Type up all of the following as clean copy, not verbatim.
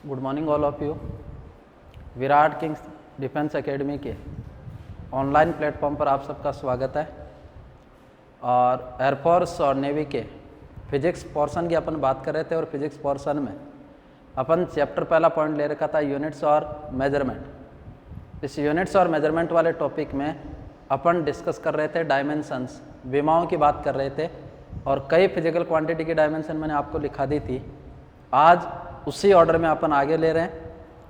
Good morning all of you. Virat Kings defence academy के online platform पर आप सबका स्वागत है। और एयरफोर्स और नेवी के फिजिक्स पोर्शन की अपन बात कर रहे थे और फिजिक्स पोर्शन में अपन चैप्टर पहला पॉइंट ले रखा था यूनिट्स और मेजरमेंट। इस यूनिट्स और मेजरमेंट वाले टॉपिक में अपन डिस्कस कर रहे थे डायमेंशंस, विमाओं की बात कर रहे थे और कई फिजिकल क्वांटिटी की डायमेंशन मैंने आपको लिखा दी थी। आज उसी ऑर्डर में अपन आगे ले रहे हैं।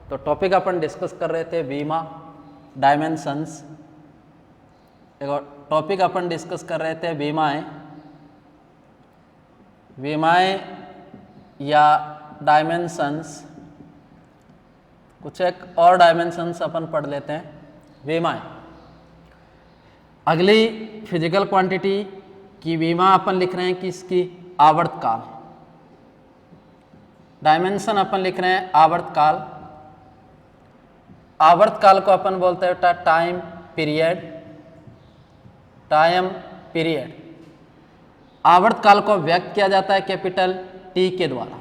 तो टॉपिक अपन डिस्कस कर रहे थे विमा, डायमेंशंस। एक टॉपिक अपन डिस्कस कर रहे थे विमाएं या डायमेंशंस। कुछ एक और डायमेंशंस अपन पढ़ लेते हैं। विमाएं, अगली फिजिकल क्वांटिटी की विमा अपन लिख रहे हैं किसकी? आवर्तकाल। डायमेंशन अपन लिख रहे हैं आवर्तकाल। आवर्तकाल को अपन बोलते हैं टाइम पीरियड। टाइम पीरियड आवर्तकाल को व्यक्त किया जाता है कैपिटल टी के द्वारा।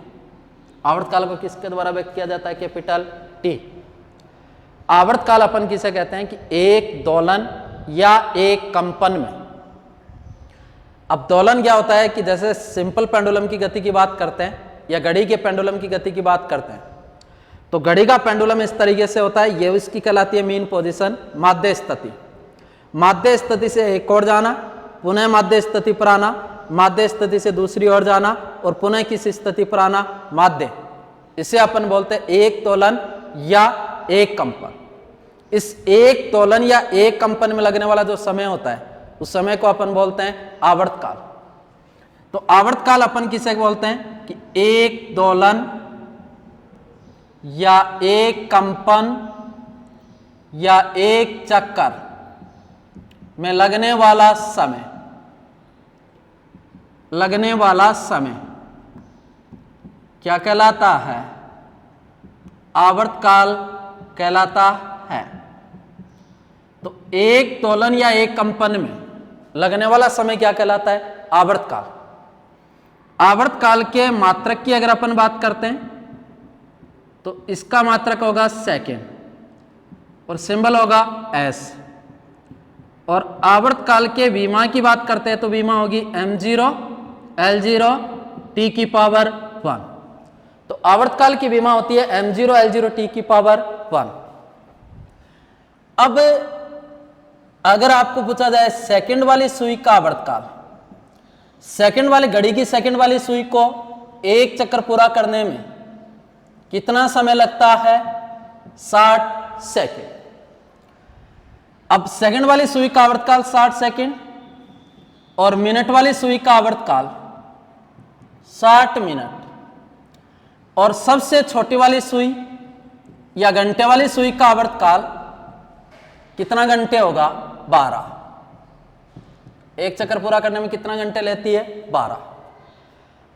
आवर्तकाल को किसके द्वारा व्यक्त किया जाता है? Capital T. आवर्तकाल अपन किसे कहते हैं कि एक दोलन या एक कंपन में। अब दोलन क्या होता है कि जैसे सिंपल पेंडुलम की गति की बात करते हैं या घड़ी के पेंडुलम की गति की बात करते हैं, तो घड़ी का पेंडुलम इस तरीके से होता है। ये इसकी कहलाती है मीन पोजीशन, माध्य स्थिति। माध्य स्थिति से एक ओर जाना, पुनः माध्य स्थिति पर आना, माध्य स्थिति से दूसरी ओर जाना और पुनः किस स्थिति पर आना? माध्य। इसे अपन बोलते हैं एक दोलन या एक कंपन। इस एक दोलन या एक कंपन में लगने वाला जो समय होता है उस समय को अपन बोलते हैं आवर्तकाल। तो आवर्तकाल अपन किसे बोलते हैं कि एक दोलन या एक कंपन या एक चक्कर में लगने वाला समय। लगने वाला समय क्या कहलाता है? आवर्तकाल कहलाता है। तो एक दोलन या एक कंपन में लगने वाला समय क्या कहलाता है? आवर्तकाल। आवर्तकाल के मात्रक की अगर अपन बात करते हैं तो इसका मात्रक होगा सेकेंड और सिंबल होगा एस। और आवर्तकाल के विमा की बात करते हैं तो विमा होगी m0 l0 t की पावर 1। तो आवर्तकाल की विमा होती है m0 l0 t की पावर 1। अब अगर आपको पूछा जाए सेकंड वाली सुई का आवर्तकाल, सेकंड वाली घड़ी की सेकंड वाली सुई को एक चक्कर पूरा करने में कितना समय लगता है? 60 सेकंड। अब सेकंड वाली सुई का आवर्तकाल 60 सेकंड और मिनट वाली सुई का आवर्तकाल 60 मिनट और सबसे छोटी वाली सुई या घंटे वाली सुई का आवर्तकाल कितना घंटे होगा? 12। एक चक्कर पूरा करने में कितना घंटे लेती है? 12।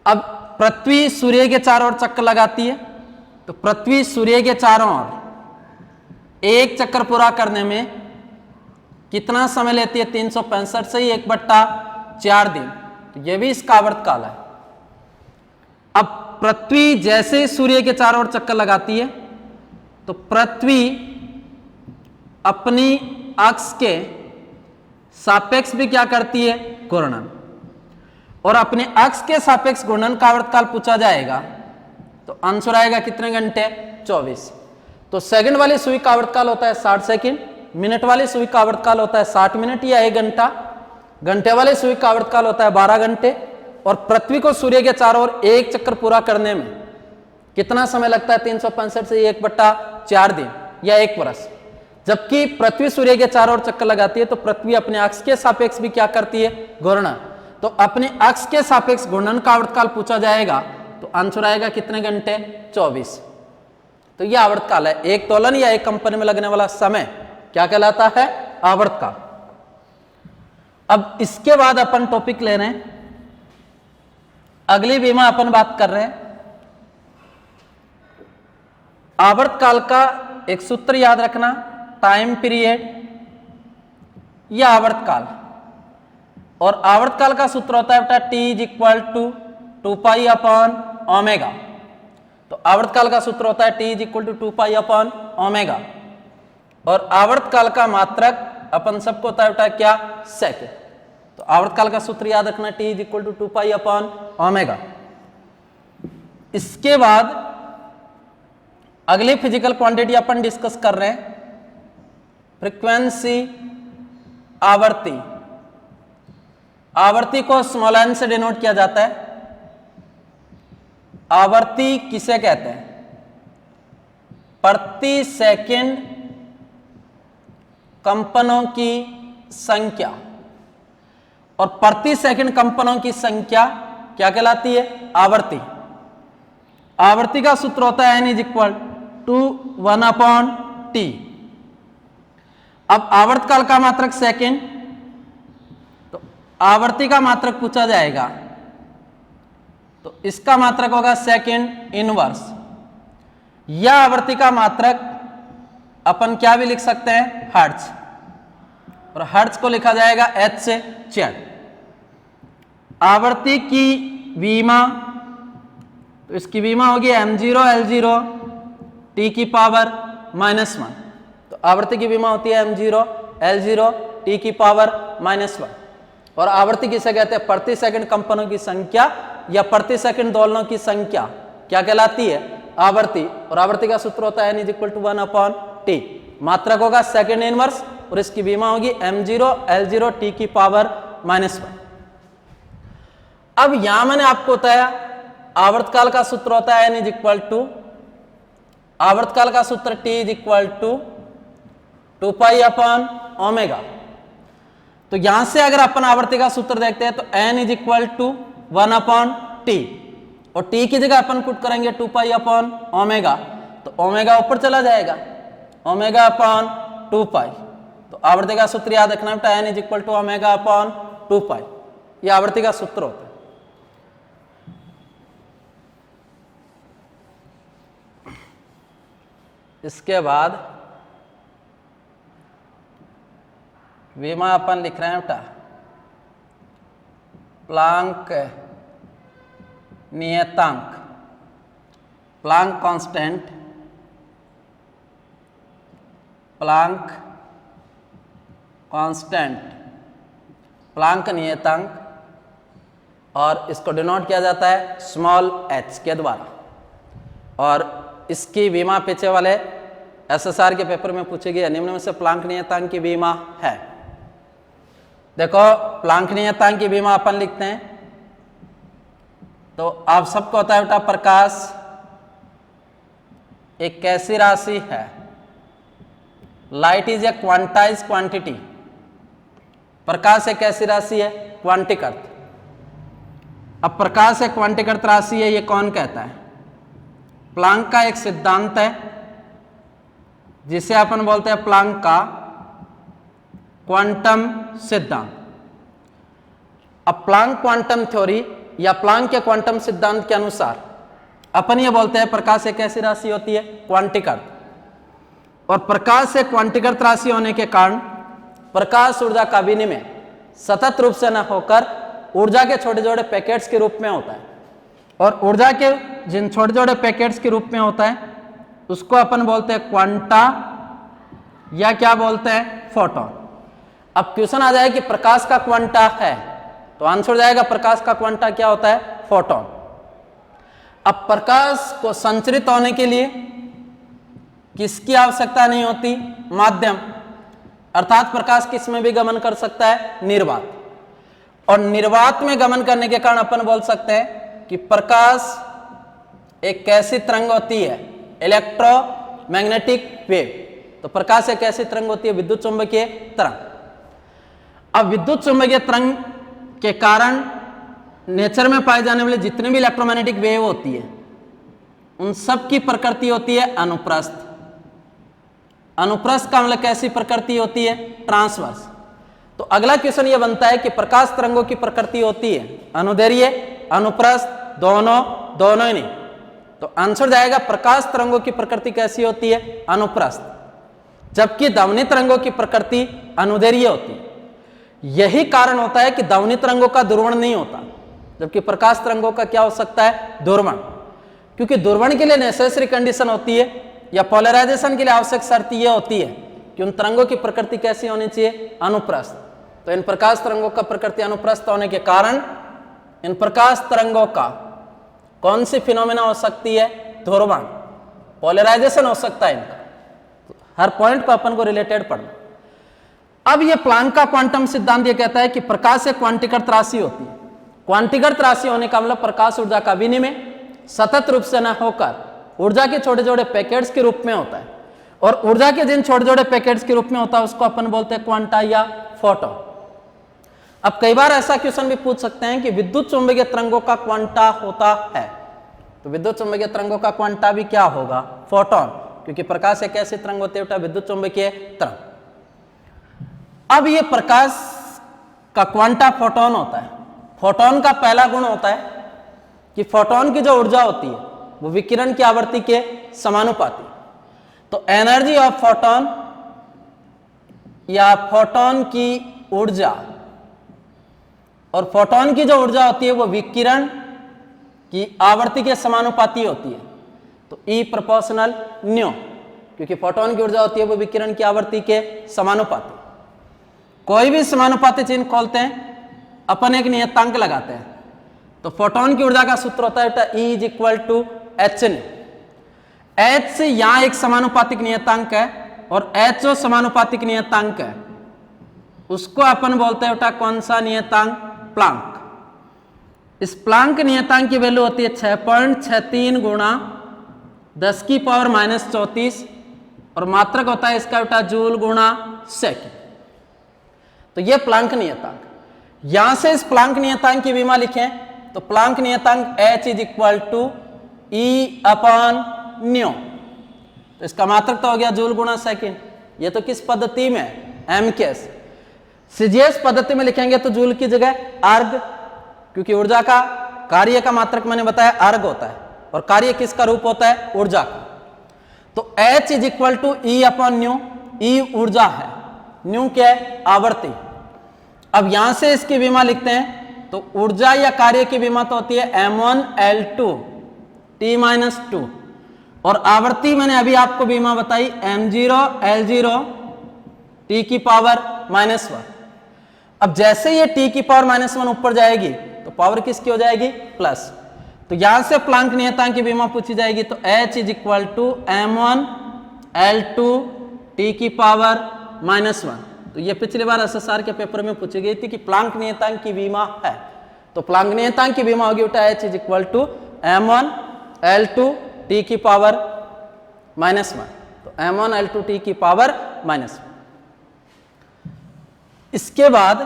अब पृथ्वी सूर्य के चारों ओर चक्कर लगाती है, तो पृथ्वी सूर्य के चारों ओर एक चक्कर पूरा करने में कितना समय लेती है? 365 से ही 1/4 दिन। तो यह भी इसका आवर्तकाल है। अब पृथ्वी जैसे ही सूर्य के चारों ओर चक्कर लगाती है तो पृथ्वी अपनी अक्ष के सापेक्ष भी क्या करती है? घूर्णन। और अपने अक्ष के सापेक्ष घूर्णन का आवर्तकाल पूछा जाएगा तो आंसर आएगा कितने घंटे? 24। तो सेकंड वाली सुई का आवर्तकाल होता है 60 सेकंड, मिनट वाली सुई का आवर्तकाल होता है 60 मिनट या 1 घंटा, घंटे वाली सुई का आवर्तकाल होता है 12 घंटे और पृथ्वी को सूर्य के चारों ओर एक चक्कर पूरा करने में कितना समय लगता है? 365 से 1/4 दिन या 1 वर्ष। जबकि पृथ्वी सूर्य के चारों ओर चक्कर लगाती है तो पृथ्वी अपने अक्ष के सापेक्ष भी क्या करती है? घूर्णन। तो अपने अक्ष के सापेक्ष घूर्णन का आवर्तकाल पूछा जाएगा तो आंसर आएगा कितने घंटे? 24। तो यह आवर्तकाल है। एक दोलन या एक कंपन में लगने वाला समय क्या कहलाता है? आवर्तकाल। अब इसके बाद अपन टॉपिक ले रहे हैं, अगली विमा अपन बात कर रहे हैं। आवर्तकाल का एक सूत्र याद रखना, टाइम पीरियड या आवर्तकाल। और आवर्तकाल का सूत्र होता है T is equal to 2 pi upon omega. तो आवर्तकाल का सूत्र होता है T is equal to 2 pi upon omega, और आवर्तकाल का मात्रक अपन सबको होता है बेटा क्या, सेकंड। तो आवर्तकाल का सूत्र याद रखना, T is equal to 2 pi upon omega. इसके बाद अगली फिजिकल क्वांटिटी अपन डिस्कस कर रहे हैं, फ्रीक्वेंसी, आवृत्ति। आवृत्ति को स्मॉल n से डिनोट किया जाता है। आवृत्ति किसे कहते हैं? प्रति सेकंड कंपनों की संख्या, और प्रति सेकंड कंपनों की संख्या क्या कहलाती है? आवृत्ति। आवृत्ति का सूत्र होता है n is equal to 1 upon T. अब आवर्तकाल का मात्रक सेकंड, तो आवृत्ति का मात्रक पूछा जाएगा, तो इसका मात्रक होगा सेकंड इनवर्स। या आवृत्ति का मात्रक अपन क्या भी लिख सकते हैं? हर्ट्ज, और हर्ट्ज को लिखा जाएगा h से z। आवृत्ति की विमा, तो इसकी विमा होगी m0 L0 t की पावर -1। तो आवृत्ति की विमा होती है m0 L0 t की पावर -1। और आवृत्ति किसे कहते हैं? प्रति सेकंड कंपनों की संख्या या प्रति सेकंड दोलनों की संख्या क्या कहलाती है? आवृत्ति। और आवृत्ति का सूत्र होता है n is equal to 1 upon T. मात्रक होगा सेकंड इनवर्स, और इसकी विमा होगी m0 L0 t की पावर -1। अब यहां मैंने आपको बताया आवर्तकाल का सूत्र होता है n इज इक्वल टू, आवर्तकाल का सूत्र t is equal to 2 pi upon omega. तो यहां से अगर अपन आवर्ती का सूत्र देखते हैं तो n is equal to 1 upon T, और t की जगह अपन पुट करेंगे 2 पाई अपॉन ओमेगा, तो ओमेगा ऊपर चला जाएगा, ओमेगा अपॉन 2 पाई। तो आवर्ती का सूत्र याद रखना बेटा, n is equal to omega upon 2 pi. यह आवर्ती का सूत्र होता है। इसके बाद विमा अपन लिख रहे हैं बेटा, प्लांक नियतांक, Planck constant, Planck constant, Planck नियतांक, और इसको डिनोट किया जाता है स्मॉल h के द्वारा। और इसकी विमा पीछे वाले एसएसआर के पेपर में पूछी गई निम्न में से प्लांक नियतांक की विमा है। देखो प्लांक नियतांक की विमा अपन लिखते हैं, तो आप सबको होता है बेटा प्रकाश एक कैसी राशि है? Light is a quantise quantity. प्रकाश एक कैसी राशि है? क्वांटिकृत। अब प्रकाश एक क्वांटिकृत राशि है, ये कौन कहता है? प्लांक का एक सिद्धांत है जिसे अपन बोलते हैं प्लांक का क्वांटम सिद्धांत। अब प्लांक क्वांटम थ्योरी या प्लांक के क्वांटम सिद्धांत के अनुसार अपन ये बोलते हैं प्रकाश एक ऐसी राशि होती है क्वांटिकृत, और प्रकाश एक क्वांटिकृत राशि होने के कारण प्रकाश ऊर्जा का विनिमय सतत रूप से न होकर ऊर्जा के छोटे छोटे पैकेट्स के रूप में होता है, और ऊर्जा के जिन छोटे छोटे पैकेट्स के रूप में होता है उसको अपन बोलते हैं क्वांटा, या क्या बोलते हैं? फोटोन। अब क्वेश्चन आ जाए कि प्रकाश का क्वांटा है, तो आंसर जाएगा प्रकाश का क्वांटा क्या होता है? फोटोन। अब प्रकाश को संचरित होने के लिए किसकी आवश्यकता नहीं होती? माध्यम, अर्थात प्रकाश किस में भी गमन कर सकता है? निर्वात। और निर्वात में गमन करने के कारण अपन बोल सकते हैं कि प्रकाश एक कैसी तरंग होती है? Electromagnetic wave. तो प्रकाश एक कैसी तरंग होती है? विद्युत चुंबकीय तरंग। अब विद्युत चुंबकीय तरंग के कारण नेचर में पाए जाने वाले जितने भी इलेक्ट्रोमैग्नेटिक वेव होती है उन सब की प्रकृति होती है अनुप्रस्थ। अनुप्रस्थ का मतलब कैसी प्रकृति होती है? ट्रांसवर्स। तो अगला क्वेश्चन ये बनता है कि प्रकाश तरंगों की प्रकृति होती है अनुदैर्घ्य, अनुप्रस्थ, दोनों ही नहीं। तो आंसर जाएगा प्रकाश तरंगों की प्रकृति कैसी होती है? अनुप्रस्थ, जबकि ध्वनि तरंगों की प्रकृति अनुदैर्घ्य होती है। यही कारण होता है कि ध्वनि तरंगों का ध्रुवण नहीं होता, जबकि प्रकाश तरंगों का क्या हो सकता है? ध्रुवण। क्योंकि ध्रुवण के लिए नेसेसरी कंडीशन होती है या पोलराइजेशन के लिए आवश्यक शर्त यह होती है कि उन तरंगों की प्रकृति कैसी होनी चाहिए, अनुप्रस्थ। तो इन प्रकाश तरंगों का प्रकृति अनुप्रस्थ होने के कारण इन प्रकाश तरंगों का कौन सी फिनोमेना हो सकती है, ध्रुवण, पोलराइजेशन हो सकता है इनका। तो हर पॉइंट को अपन को रिलेटेड पढ़ना। अब ये प्लांक का क्वांटम सिद्धांत ये कहता है कि प्रकाश एक क्वांटीकृत राशि होती है। क्वांटीकृत राशि होने का मतलब प्रकाश ऊर्जा का विनिमय सतत रूप से न होकर ऊर्जा के छोटे छोटे पैकेट्स के रूप में होता है, और ऊर्जा के जिन छोटे छोटे पैकेट्स के रूप में होता है उसको अपन बोलते हैं क्वांटा या फोटोन। अब कई बार ऐसा क्वेश्चन भी पूछ सकते हैं कि विद्युत चुंबकीय तरंगों का क्वांटा होता है, तो विद्युत चुंबकीय तरंगों का क्वांटा भी क्या होगा, फोटोन, क्योंकि प्रकाश एक ऐसी तरंग होती है विद्युत चुंबकीय तरंग। अब ये प्रकाश का क्वांटा फोटोन होता है। फोटोन का पहला गुण होता है कि फोटोन की जो ऊर्जा होती है वो विकिरण की आवृत्ति के समानुपाती। तो एनर्जी ऑफ फोटोन या फोटोन की ऊर्जा, और फोटोन की जो ऊर्जा होती है वो विकिरण की आवृत्ति के समानुपाती होती है। तो E प्रोपोर्शनल न्यू, क्योंकि फोटोन की ऊर्जा होती है वो विकिरण की आवृत्ति के समानुपाती। कोई भी समानुपाती चिन्ह खोलते हैं अपन एक नियतांक लगाते हैं, तो फोटोन की ऊर्जा का सूत्र होता है E is equal to H nu. H से यहां एक समानुपातिक नियतांक है और H जो समानुपातिक नियतांक है उसको अपन बोलते हैं कौन सा नियतांक, प्लांक। इस प्लांक नियतांक की वैल्यू होती है 6.63 गुणा 10 की पावर -34 और मात्रक होता है इसका जूल गुणा सेकंड। तो ये प्लांक नियतांक। यहां से इस प्लांक नियतांक की विमा लिखें तो प्लांक नियतांक H is equal to E upon nu. तो इसका मात्रक तो हो गया जूल गुणा सेकंड। ये तो किस पद्धति में, एमकेएस। सीजीएस पद्धति में लिखेंगे तो जूल की जगह अर्ग, क्योंकि ऊर्जा का कार्य का मात्रक मैंने बताया अर्ग होता है, और कार्य किसका रूप होता है, ऊर्जा का। तो H is equal to E upon nu. E ऊर्जा है, न्यू क्या है, आवृत्ति। अब यहां से इसकी विमा लिखते हैं तो ऊर्जा या कार्य की विमा तो होती है m1L2 T-2, और आवृत्ति मैंने अभी आपको विमा बताई m0L0 T की पावर -1। अब जैसे ये T की पावर -1 ऊपर जाएगी तो पावर किसकी हो जाएगी, प्लस। तो यहां से प्लांक नियतांक की विमा पूछी जाएगी तो H is equal to m1L2 T की पावर -1। तो ये पिछली बार एसएसआर के पेपर में पूछी गई थी कि प्लांक नियतांक की विमा है, तो प्लांक नियतांक की विमा होगी H is equal to m1L2 T की पावर -1। तो m1L2 T की पावर -1। इसके बाद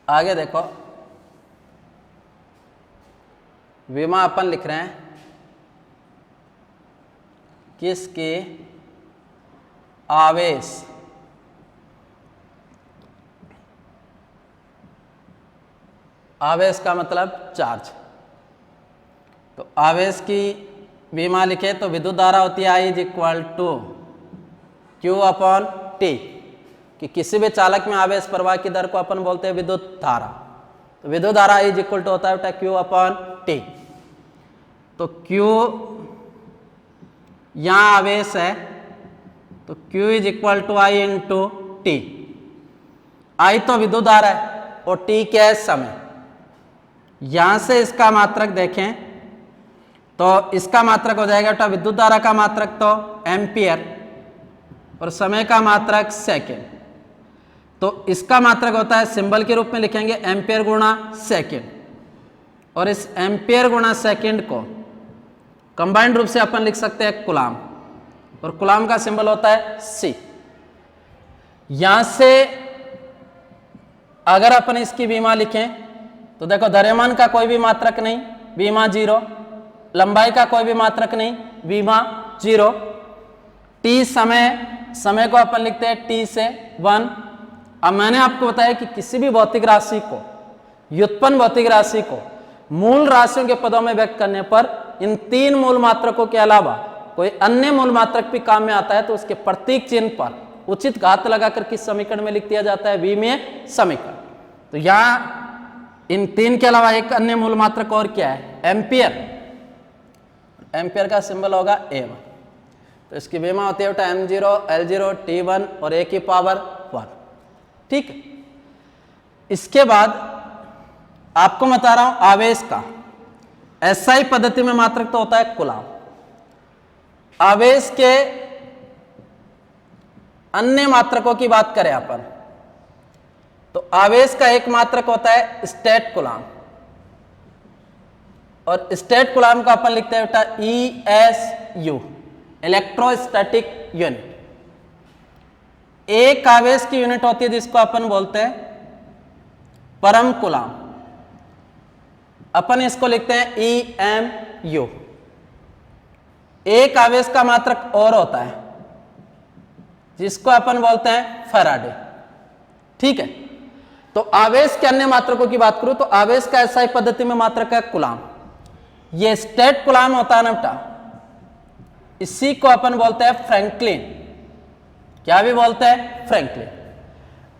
आगे देखो, विमा अपन लिख रहे हैं किसके, आवेश। आवेश का मतलब चार्ज। तो आवेश की विमा लिखे तो विद्युत धारा होती है I is equal to Q upon T, कि किसी भी चालक में आवेश प्रवाह की दर को अपन बोलते हैं विद्युत धारा। तो विद्युत धारा I इज इक्वल टू होता है Q अपॉन T। तो Q यहां आवेश है तो Q is equal to I into T। I तो विद्युत धारा है और T क्या है, समय। यहां से इसका मात्रक देखें तो इसका मात्रक हो जाएगा विद्युत धारा का मात्रक तो एम्पियर और समय का मात्रक सेकेंड। तो इसका मात्रक होता है, सिंबल के रूप में लिखेंगे एम्पियर गुणा सेकेंड, और इस एम्पियर गुणा सेकेंड को कंबाइंड रूप से अपन लिख सकते हैं कूलाम, और कूलाम का सिंबल होता है C। यहां से अगर अपन इसकी विमा लिखें तो देखो द्रव्यमान का कोई भी मात्रक नहीं, विमा 0। लंबाई का कोई भी मात्रक नहीं, विमा 0। T समय को अपन लिखते हैं T से 1। अब मैंने आपको बताया कि किसी भी भौतिक राशि को, व्युत्पन्न भौतिक राशि को मूल राशियों के पदों में व्यक्त करने पर इन 3 मूल मात्रकों के अलावा कोई अन्य मूल मात्रक भी काम में आता है तो उसके प्रतीक चिन्ह पर उचित घात लगाकर किस समीकरण में लिख दिया जाता है, विमीय समीकरण। तो यहां इन 3 के अलावा एक अन्य मूल मात्रक और क्या है, एम्पियर। एम्पियर का सिंबल होगा A1। तो इसकी विमा होती है बेटा M0 L0 T1 और A की पावर 1। ठीक है, इसके बाद आपको बता रहा हूं आवेश का एसआई पद्धति में मात्रक तो होता है कूलाम। आवेश के अन्य मात्रकों की बात करें अपन तो आवेश का एक मात्रक होता है स्टेट कूलाम, और स्टेट कूलाम का अपन लिखते हैं बेटा ESU, इलेक्ट्रोस्टैटिक यूनिट। एक आवेश की यूनिट होती है जिसको अपन बोलते हैं परम कूलाम, अपन इसको लिखते हैं EMU। एक आवेश का मात्रक और होता है जिसको अपन बोलते हैं फैराडे। ठीक है, तो आवेश के अन्य मात्रकों की बात करूं तो आवेश का एसआई पद्धति में मात्रक है कूलाम। ये स्टेट कूलाम होता है ना बेटा, इसी को अपन बोलते हैं फ्रैंकलिन। क्या भी बोलते हैं, फ्रैंकलिन।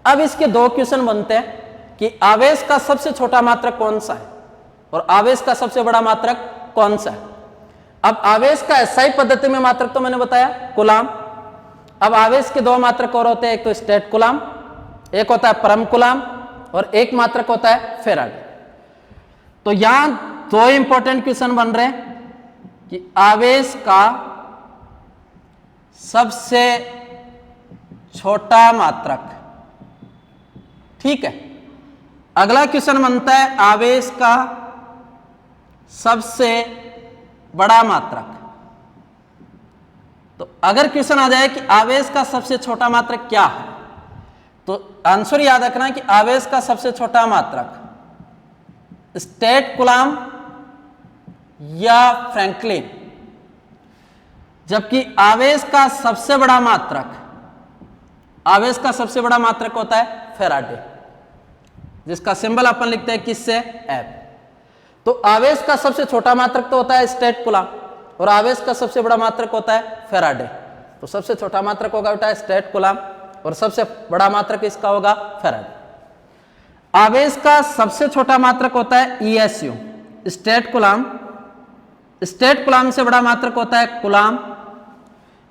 अब इसके 2 क्वेश्चन बनते हैं कि आवेश का सबसे छोटा मात्रक कौन सा है और आवेश का सबसे बड़ा मात्रक कौन सा है। अब आवेश का एसआई पद्धति में मात्रक तो मैंने बताया कूलाम। अब आवेश के 2 मात्रक और होते हैं, एक तो स्टेट कूलाम, एक होता है परम कूलाम, और एक मात्रक होता है फैराडे। तो यहां 2 इंपॉर्टेंट क्वेश्चन बन रहे हैं कि आवेश का सबसे छोटा मात्रक। ठीक है, अगला क्वेश्चन बनता है आवेश का सबसे बड़ा मात्रक। तो अगर क्वेश्चन आ जाए कि आवेश का सबसे छोटा मात्रक क्या है, तो आंसर याद रखना कि आवेश का सबसे छोटा मात्रक स्टेट कूलाम या फ्रैंकलिन, जबकि आवेश का सबसे बड़ा मात्रक होता है फैराडे, जिसका सिंबल अपन लिखते हैं किससे, F। तो आवेश का सबसे छोटा मात्रक तो होता है स्टेट कूलाम और आवेश का सबसे बड़ा मात्रक होता है फैराडे। तो सबसे छोटा मात्रक होगा बेटा स्टेट कूलाम और सबसे बड़ा मात्रक इसका होगा फैराडे। आवेश का सबसे छोटा मात्रक होता है ESU, state coulomb. State coulomb से बड़ा मात्रक होता है कूलाम।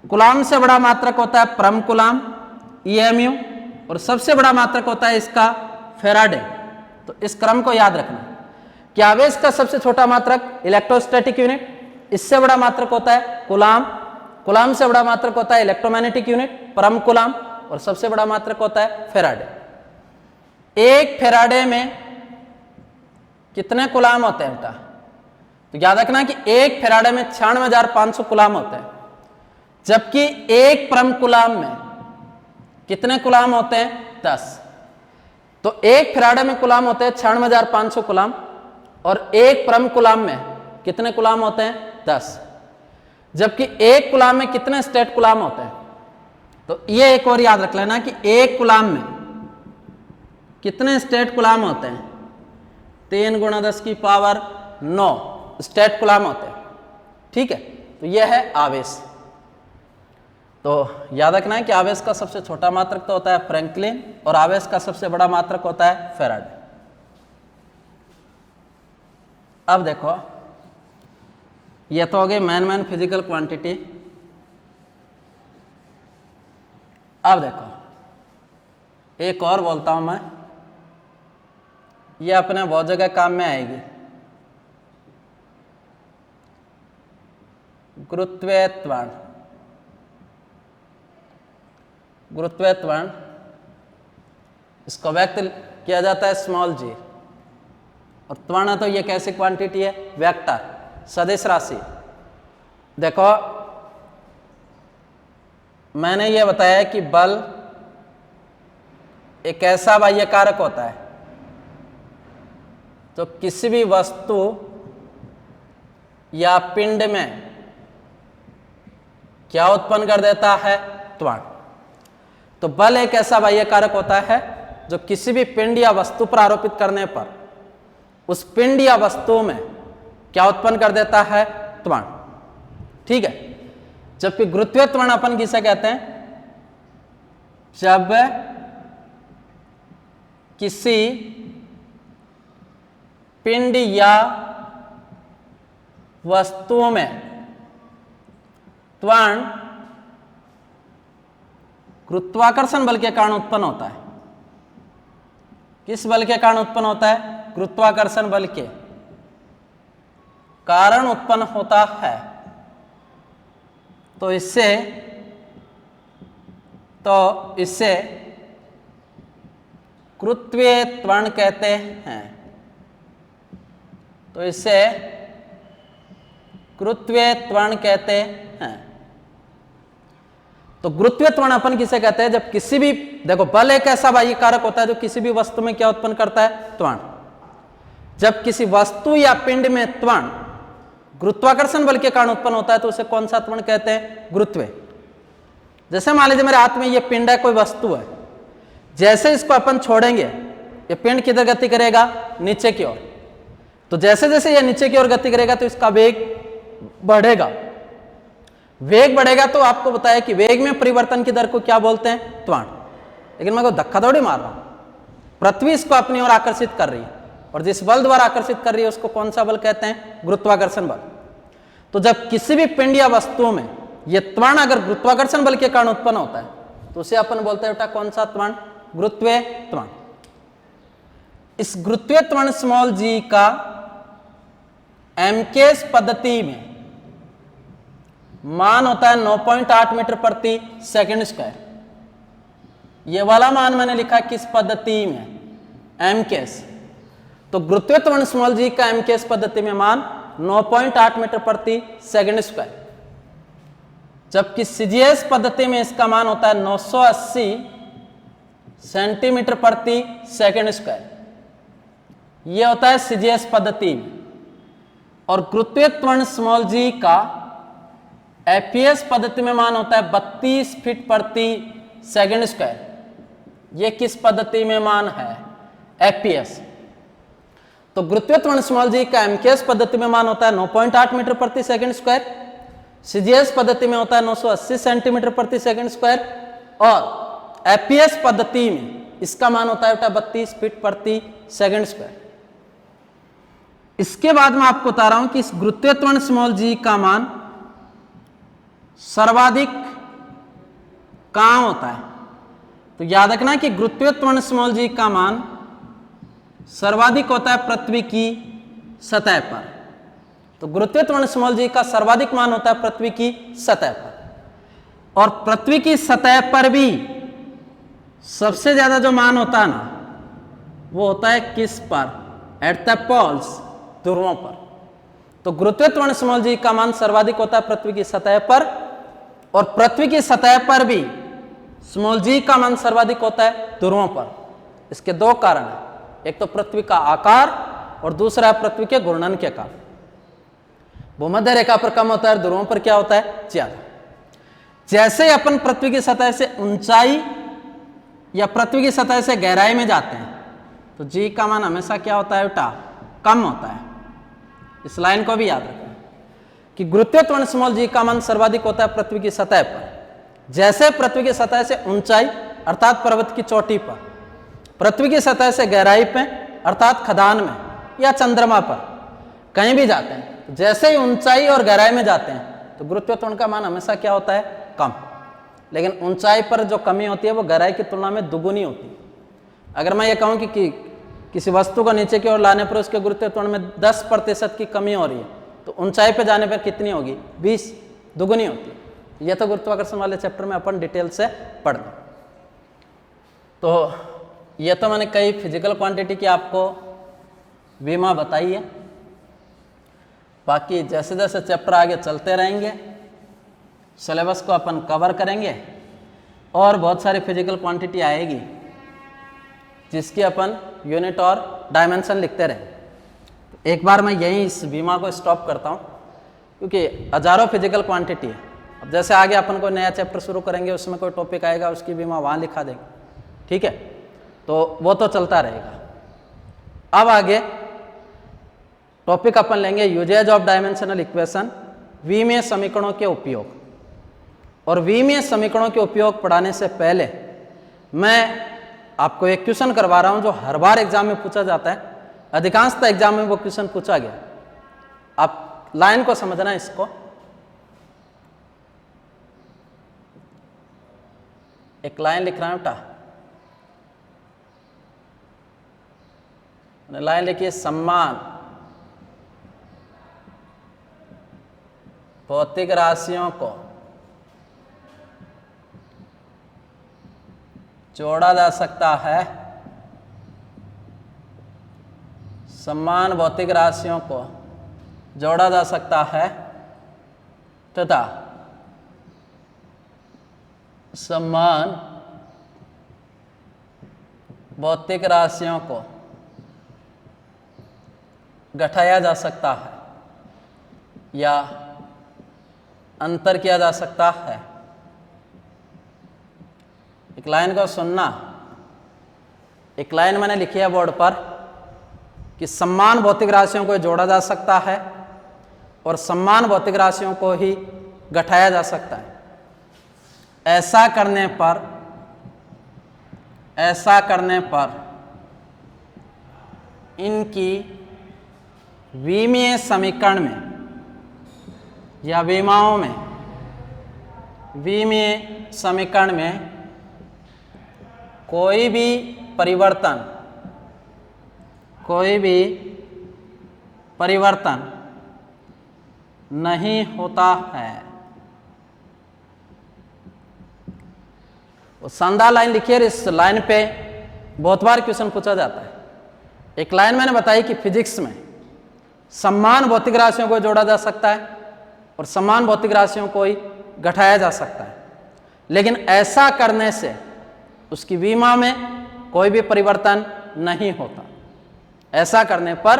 कूलाम से बड़ा मात्रक होता है परम कूलाम EMU, और सबसे बड़ा मात्रक होता है इसका फैराडे। तो इस क्रम को याद रखना कि आवेश का सबसे छोटा मात्रक इलेक्ट्रोस्टैटिक यूनिट, इससे बड़ा मात्रक होता है कूलाम, कूलाम से बड़ा मात्रक होता है इलेक्ट्रोमैग्नेटिक यूनिट परम कूलाम, और सबसे बड़ा मात्रक होता है फैराडे। एक फैराडे में कितने कूलाम होते हैं बेटा, तो याद रखना कि एक फैराडे में 96,500 कूलाम होते हैं, जबकि एक परम कूलाम में कितने कूलाम होते हैं, 10। तो एक फैराडे में कूलाम होते हैं 96,500 कूलाम, और एक परम कूलाम में कितने कूलाम होते हैं, 10। जबकि एक कूलाम में कितने स्टेट कूलाम होते हैं, तो ये एक और याद रख लेना कि एक कूलाम में कितने स्टेट कूलाम होते हैं, 3 × 10⁻9 स्टेट कूलाम होते हैं। ठीक है, तो यह है आवेश। तो याद रखना है कि आवेश का सबसे छोटा मात्रक तो होता है फ्रैंकलिन और आवेश का सबसे बड़ा मात्रक होता है फैराडे। अब देखो, ये तो हो गई मेन फिजिकल क्वांटिटी। अब देखो, एक और बोलता हूं मैं, ये अपने बहुत जगह काम में आएगी। गुरुत्वाकर्षण। गुरुत्वाकर्षण इसको व्यक्त किया जाता है स्मॉल g, और त्वरण तो ये कैसी क्वांटिटी है, वेक्टर, सदिश राशि। देखो, मैंने ये बताया कि बल एक ऐसा बाह्य कारक होता है तो किसी भी वस्तु या पिंड में क्या उत्पन्न कर देता है, त्वरण। तो बल एक ऐसा बाह्य कारक होता है जो किसी भी पिंड या वस्तु पर आरोपित करने पर उस पिंड या वस्तु में क्या उत्पन्न कर देता है, त्वरण। ठीक है, जबकि गुरुत्वीय त्वरण अपन किसे कहते हैं, जब किसी पिंड या वस्तु में त्वरण गुरुत्वाकर्षण बल के कारण उत्पन्न होता है। किस बल के कारण उत्पन्न होता है? गुरुत्वाकर्षण बल के कारण उत्पन्न होता है। तो इससे गुरुत्वीय त्वरण कहते हैं। तो इसे गुरुत्वीय त्वरण कहते हैं। तो गुरुत्वीय त्वरण अपन किसे कहते हैं? जब किसी भी, देखो बल एक ऐसा बाह्य कारक होता है जो किसी भी वस्तु में क्या उत्पन्न करता है? त्वरण। जब किसी वस्तु या पिंड में त्वरण गुरुत्वाकर्षण बल के कारण उत्पन्न होता है तो उसे कौन सा त्वरण कहते हैं? गुरुत्वीय। जैसे मान लीजिए मेरे हाथ में ये पिंड है, कोई वस्तु है, जैसे इसको अपन छोड़ेंगे ये पिंड किधर गति करेगा? नीचे की ओर। तो जैसे जैसे ये नीचे की ओर गति करेगा तो इसका वेग बढ़ेगा। वेग बढ़ेगा तो आपको बताया कि वेग में परिवर्तन की दर को क्या बोलते हैं? त्वरण। लेकिन मैं को धक्का थोड़ी मार रहा हूं, पृथ्वी इसको अपनी ओर आकर्षित कर रही है और जिस बल द्वारा आकर्षित कर रही है उसको कौन सा बल कहते हैं? गुरुत्वाकर्षण बल। तो जब किसी भी पिंड या वस्तु में यह त्वरण अगर गुरुत्वाकर्षण बल के कारण उत्पन्न होता है तो उसे अपन बोलते हैं बेटा कौन सा त्वरण? गुरुत्वीय त्वरण। इस गुरुत्वीय त्वरण स्मॉल जी का एमकेस पद्धति में मान होता है 9.8 मीटर प्रति सेकंड स्क्वायर। ये वाला मान मैंने लिखा किस पद्धति में? एमकेस। तो गुरुत्वीय त्वरण स्मॉल जी का एमकेस पद्धति में मान 9.8 मीटर प्रति सेकंड स्क्वायर, जबकि सीजीएस पद्धति में इसका मान होता है 980 सेंटीमीटर प्रति सेकंड स्क्वायर। यह होता है सीजीएस पद्धति में। और गुरुत्वीय त्वरण स्मॉल जी का एपीएस पद्धति में मान होता है 32 फीट प्रति सेकंड स्क्वायर। यह किस पद्धति में मान है? एपीएस। तो गुरुत्वीय त्वरण स्मॉल जी का एमकेएस पद्धति में मान होता है 9.8 मीटर प्रति सेकंड स्क्वायर, सीजीएस पद्धति में होता है 980 सेंटीमीटर प्रति सेकंड स्क्वायर और एपीएस पद्धति में इसका मान होता है 32 फीट प्रति सेकंड स्क्वायर। इसके बाद मैं आपको बता रहा हूं कि इस गुरुत्वीय त्वरण स्मॉल जी का मान सर्वाधिक कहां होता है? तो याद रखना कि गुरुत्वीय त्वरण स्मॉल जी का मान सर्वाधिक होता है पृथ्वी की सतह पर। तो गुरुत्वीय त्वरण स्मॉल जी का सर्वाधिक मान होता है पृथ्वी की सतह पर। और पृथ्वी की सतह पर भी सबसे ज्यादा जो मान होता है ना वो होता है किस पर? एट द पोल्स, ध्रुवों पर। तो गुरुत्वीय त्वरण स्मॉल जी का मान सर्वाधिक होता है पृथ्वी की सतह पर और पृथ्वी की सतह पर भी स्मॉल जी का मान सर्वाधिक होता है ध्रुवों पर। इसके दो कारण हैं, एक तो पृथ्वी का आकार और दूसरा है पृथ्वी के घूर्णन के कारण। भूमध्य रेखा पर कम होता है, ध्रुवों पर क्या होता है? ज्यादा। जैसे अपन पृथ्वी की सतह से ऊंचाई या पृथ्वी की सतह से गहराई में जाते हैं तो जी का मान हमेशा क्या होता है बेटा? कम होता है। इस लाइन को भी याद रखना कि गुरुत्वीय त्वरण स्मॉल जी का मान सर्वाधिक होता है पृथ्वी की सतह पर। जैसे पृथ्वी की सतह से ऊंचाई अर्थात पर्वत की चोटी पर, पृथ्वी की सतह से गहराई पे अर्थात खदान में या चंद्रमा पर कहीं भी जाते हैं, जैसे ही ऊंचाई और गहराई में जाते हैं तो गुरुत्वीय त्वरण का मान हमेशा क्या होता है? कम। लेकिन ऊंचाई पर जो कमी होती है वो गहराई की तुलना में दुगुनी होती है। अगर मैं ये कहूँ कि किसी वस्तु को नीचे की ओर लाने पर उसके गुरुत्वीय त्वरण में 10% की कमी हो रही है तो ऊंचाई पे जाने पर कितनी होगी? 20, दुगुनी होती है। यह तो गुरुत्वाकर्षण वाले चैप्टर में अपन डिटेल से पढ़ लें। तो यह तो मैंने कई फिजिकल क्वांटिटी की आपको विमा बताई है। बाकी जैसे जैसे चैप्टर आगे चलते रहेंगे सिलेबस को अपन कवर करेंगे और बहुत सारी फिजिकल क्वांटिटी आएगी जिसकी अपन यूनिट और डायमेंशन लिखते रहें। एक बार मैं यहीं इस बीमा को स्टॉप करता हूँ क्योंकि हजारों फिजिकल क्वांटिटी है। अब जैसे आगे अपन कोई नया चैप्टर शुरू करेंगे उसमें कोई टॉपिक आएगा उसकी बीमा वहाँ लिखा देंगे, ठीक है? तो वो तो चलता रहेगा। अब आगे टॉपिक अपन लेंगे यूजेज ऑफ डायमेंशनल इक्वेशन, विमीय समीकरणों के उपयोग। और विमीय समीकरणों के उपयोग पढ़ाने से पहले मैं आपको एक क्वेश्चन करवा रहा हूं जो हर बार एग्जाम में पूछा जाता है, अधिकांशतः एग्जाम में वो क्वेश्चन पूछा गया। आप लाइन को समझना है। इसको एक लाइन लिख रहा हूं बेटा, लाइन लिखिए, सम्मान भौतिक राशियों को जोड़ा जा सकता है, समान भौतिक राशियों को जोड़ा जा सकता है तथा समान भौतिक राशियों को घटाया जा सकता है या अंतर किया जा सकता है। एक लाइन को सुनना, एक लाइन मैंने लिखी है बोर्ड पर कि समान भौतिक राशियों को जोड़ा जा सकता है और समान भौतिक राशियों को ही घटाया जा सकता है। ऐसा करने पर इनकी विमीय समीकरण में या विमाओं में, विमीय समीकरण में कोई भी परिवर्तन नहीं होता है। वो शानदार लाइन लिखिए, इस लाइन पे बहुत बार क्वेश्चन पूछा जाता है। एक लाइन मैंने बताई कि फिजिक्स में समान भौतिक राशियों को जोड़ा जा सकता है और समान भौतिक राशियों को ही घटाया जा सकता है, लेकिन ऐसा करने से उसकी विमा में कोई भी परिवर्तन नहीं होता। ऐसा करने पर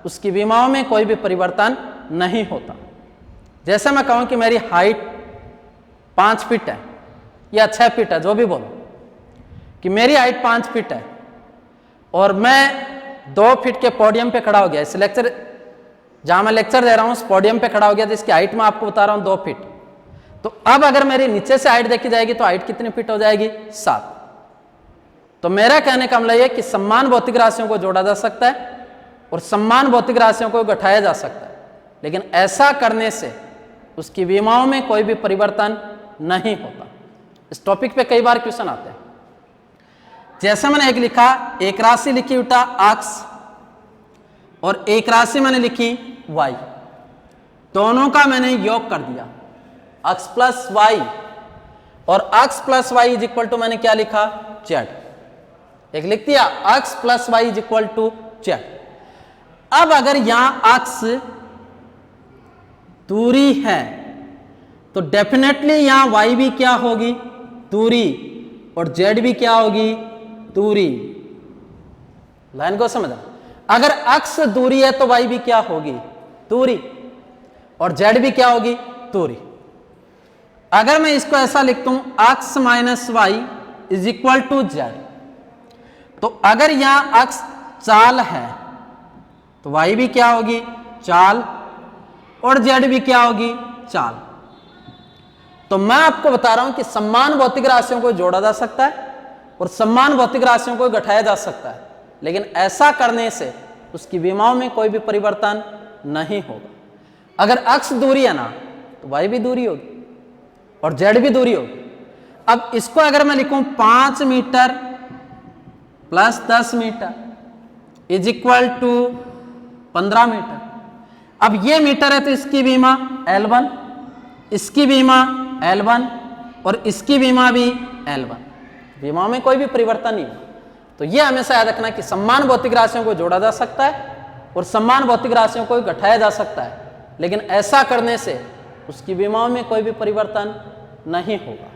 उसकी विमाओं में कोई भी परिवर्तन नहीं होता। जैसे मैं कहूं कि मेरी हाइट 5 फीट है या 6 फीट है, जो भी बोलो, कि मेरी हाइट 5 फीट है और मैं 2 फीट के पोडियम पे खड़ा हो गया। इस लेक्चर जहां मैं लेक्चर दे रहा हूं उस पोडियम पे खड़ा हो गया, जिसकी हाइट मैं आपको बता रहा हूं 2 फीट। तो अब अगर मेरी नीचे से हाइट देखी जाएगी तो हाइट कितनी फीट हो जाएगी? 7। तो मेरा कहने का मतलब यह कि समान भौतिक राशियों को जोड़ा जा सकता है और समान भौतिक राशियों को घटाया जा सकता है, लेकिन ऐसा करने से उसकी विमाओं में कोई भी परिवर्तन नहीं होता। इस टॉपिक पे कई बार क्वेश्चन आते हैं। जैसे मैंने एक लिखा, एक राशि लिखी बेटा x और एक राशि मैंने लिखी y, दोनों का मैंने योग कर दिया x प्लस वाई, और x plus y is equal to मैंने क्या लिखा? z। एक लिख दिया x plus y is equal to z। अब अगर यहां x दूरी है तो डेफिनेटली यहां y भी क्या होगी? दूरी, और z भी क्या होगी? दूरी। लाइन को समझना, अगर x दूरी है तो y भी क्या होगी? दूरी, और z भी क्या होगी? दूरी। अगर मैं इसको ऐसा लिखता हूं x minus y is equal to z, तो अगर यहां x चाल है तो y भी क्या होगी? चाल, और z भी क्या होगी? चाल। तो मैं आपको बता रहा हूं कि समान भौतिक राशियों को जोड़ा जा सकता है और समान भौतिक राशियों को घटाया जा सकता है, लेकिन ऐसा करने से उसकी विमाओं में कोई भी परिवर्तन नहीं होगा। अगर x दूरी है ना तो y भी दूरी होगी और z भी दूरी होगी। अब इसको अगर मैं लिखूं 5 metre plus 10 metre is equal to 15 metre. अब ये मीटर है तो इसकी विमा L1, इसकी विमा L1 और इसकी विमा भी L1। विमा में कोई भी परिवर्तन नहीं होगा। तो ये हमेशा याद रखना कि समान भौतिक राशियों को जोड़ा जा सकता है और समान भौतिक राशियों को घटाया जा सकता है, लेकिन ऐसा करने से उसकी विमाओं में कोई भी परिवर्तन नहीं होगा।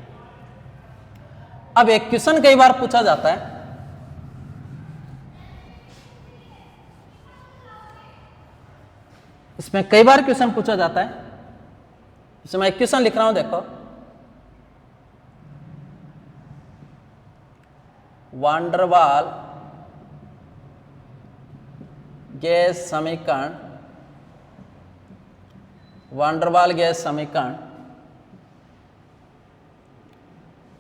अब एक क्वेश्चन कई बार पूछा जाता है, इसमें कई बार क्वेश्चन पूछा जाता है। इसमें मैं एक क्वेश्चन लिख रहा हूं, देखो, वांडरवाल गैस समीकरण, वांडरवाल गैस समीकरण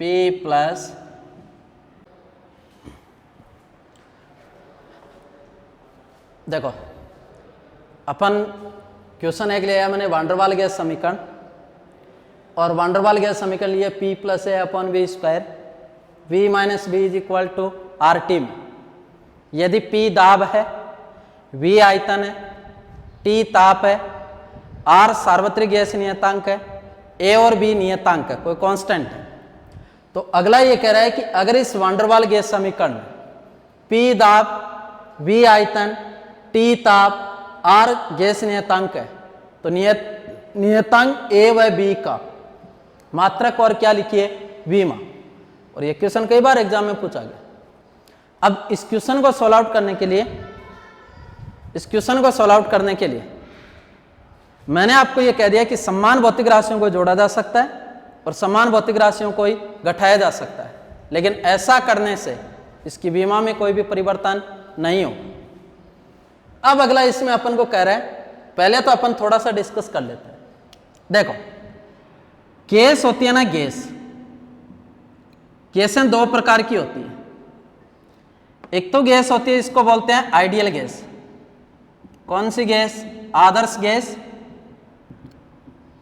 P प्लस देखो अपन क्वेश्चन एक लिया मैंने वांडरवाल गैस समीकरण, और वांडरवाल गैस समीकरण लिए P plus A upon V square V minus B is equal to R T में। यदि P दाब है, V आयतन है, T ताप है, R सार्वत्रिक गैस नियतांक है, A और B नियतांक है, कोई कांस्टेंट है, तो अगला ये कह रहा है कि अगर इस वांडरवाल गैस समीकरण में P दाब, V आयतन, T ताप, R गैस नियतांक है, तो नियतांक A व B का मात्रक और क्या लिखिए वीमा। और ये क्वेश्चन कई बार एग्जाम में पूछा गया। अब इस क्वेश्चन को सॉल्व आउट करने के लिए मैंने आपको ये कह दिया कि समान भौतिक राशियों को जोड़ा जा सकता है और समान भौतिक राशियों को ही घटाया जा सकता है, लेकिन ऐसा करने से इसकी बीमा में कोई भी परिवर्तन नहीं हो। अब अगला इसमें अपन को कह रहा है, पहले तो अपन थोड़ा सा डिस्कस कर लेते हैं। देखो गैस होती है ना, गैसें दो प्रकार की होती है। एक तो गैस होती है, इसको बोलते हैं आइडियल गैस। कौन सी गैस? आदर्श गैस।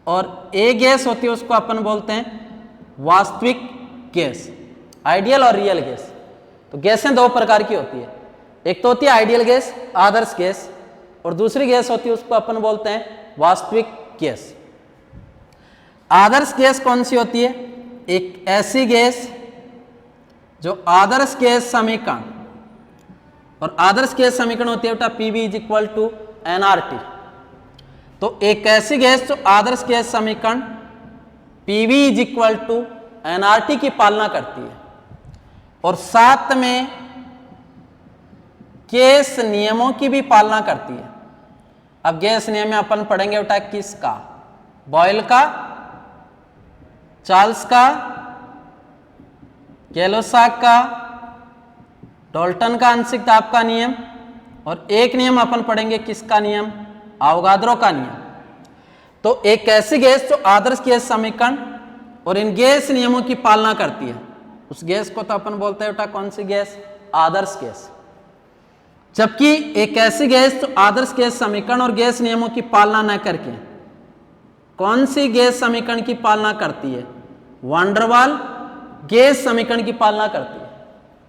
और एक गैस होती है, उसको अपन बोलते हैं वास्तविक गैस, आइडियल और रियल गैस। तो गैसें दो प्रकार की होती है, एक तो होती है आइडियल गैस, आदर्श गैस, और दूसरी गैस होती है उसको अपन बोलते हैं वास्तविक गैस। आदर्श गैस कौन सी होती है? एक ऐसी गैस जो आदर्श गैस समीकरण, और आदर्श गैस समीकरण होती है बेटा PV is equal to NRT. तो एक ऐसी गैस जो आदर्श गैस समीकरण PV is equal to NRT की पालना करती है और साथ में गैस नियमों की भी पालना करती है। अब गैस नियम में अपन पढ़ेंगे बेटा किसका? बॉयल का, चार्ल्स का, गैलोसाक का, डाल्टन का आंशिक दाब का नियम, और एक नियम अपन पढ़ेंगे किसका नियम? अवोगाद्रो का नियम। तो एक ऐसी गैस जो आदर्श गैस समीकरण और इन गैस नियमों की पालना करती है, उस गैस को तो अपन बोलते हैं बेटा कौन सी गैस? आदर्श गैस। जबकि एक ऐसी गैस जो आदर्श गैस समीकरण और गैस नियमों की पालना न करके कौन सी गैस समीकरण की पालना करती है? वांडरवाल गैस समीकरण की पालना करती है।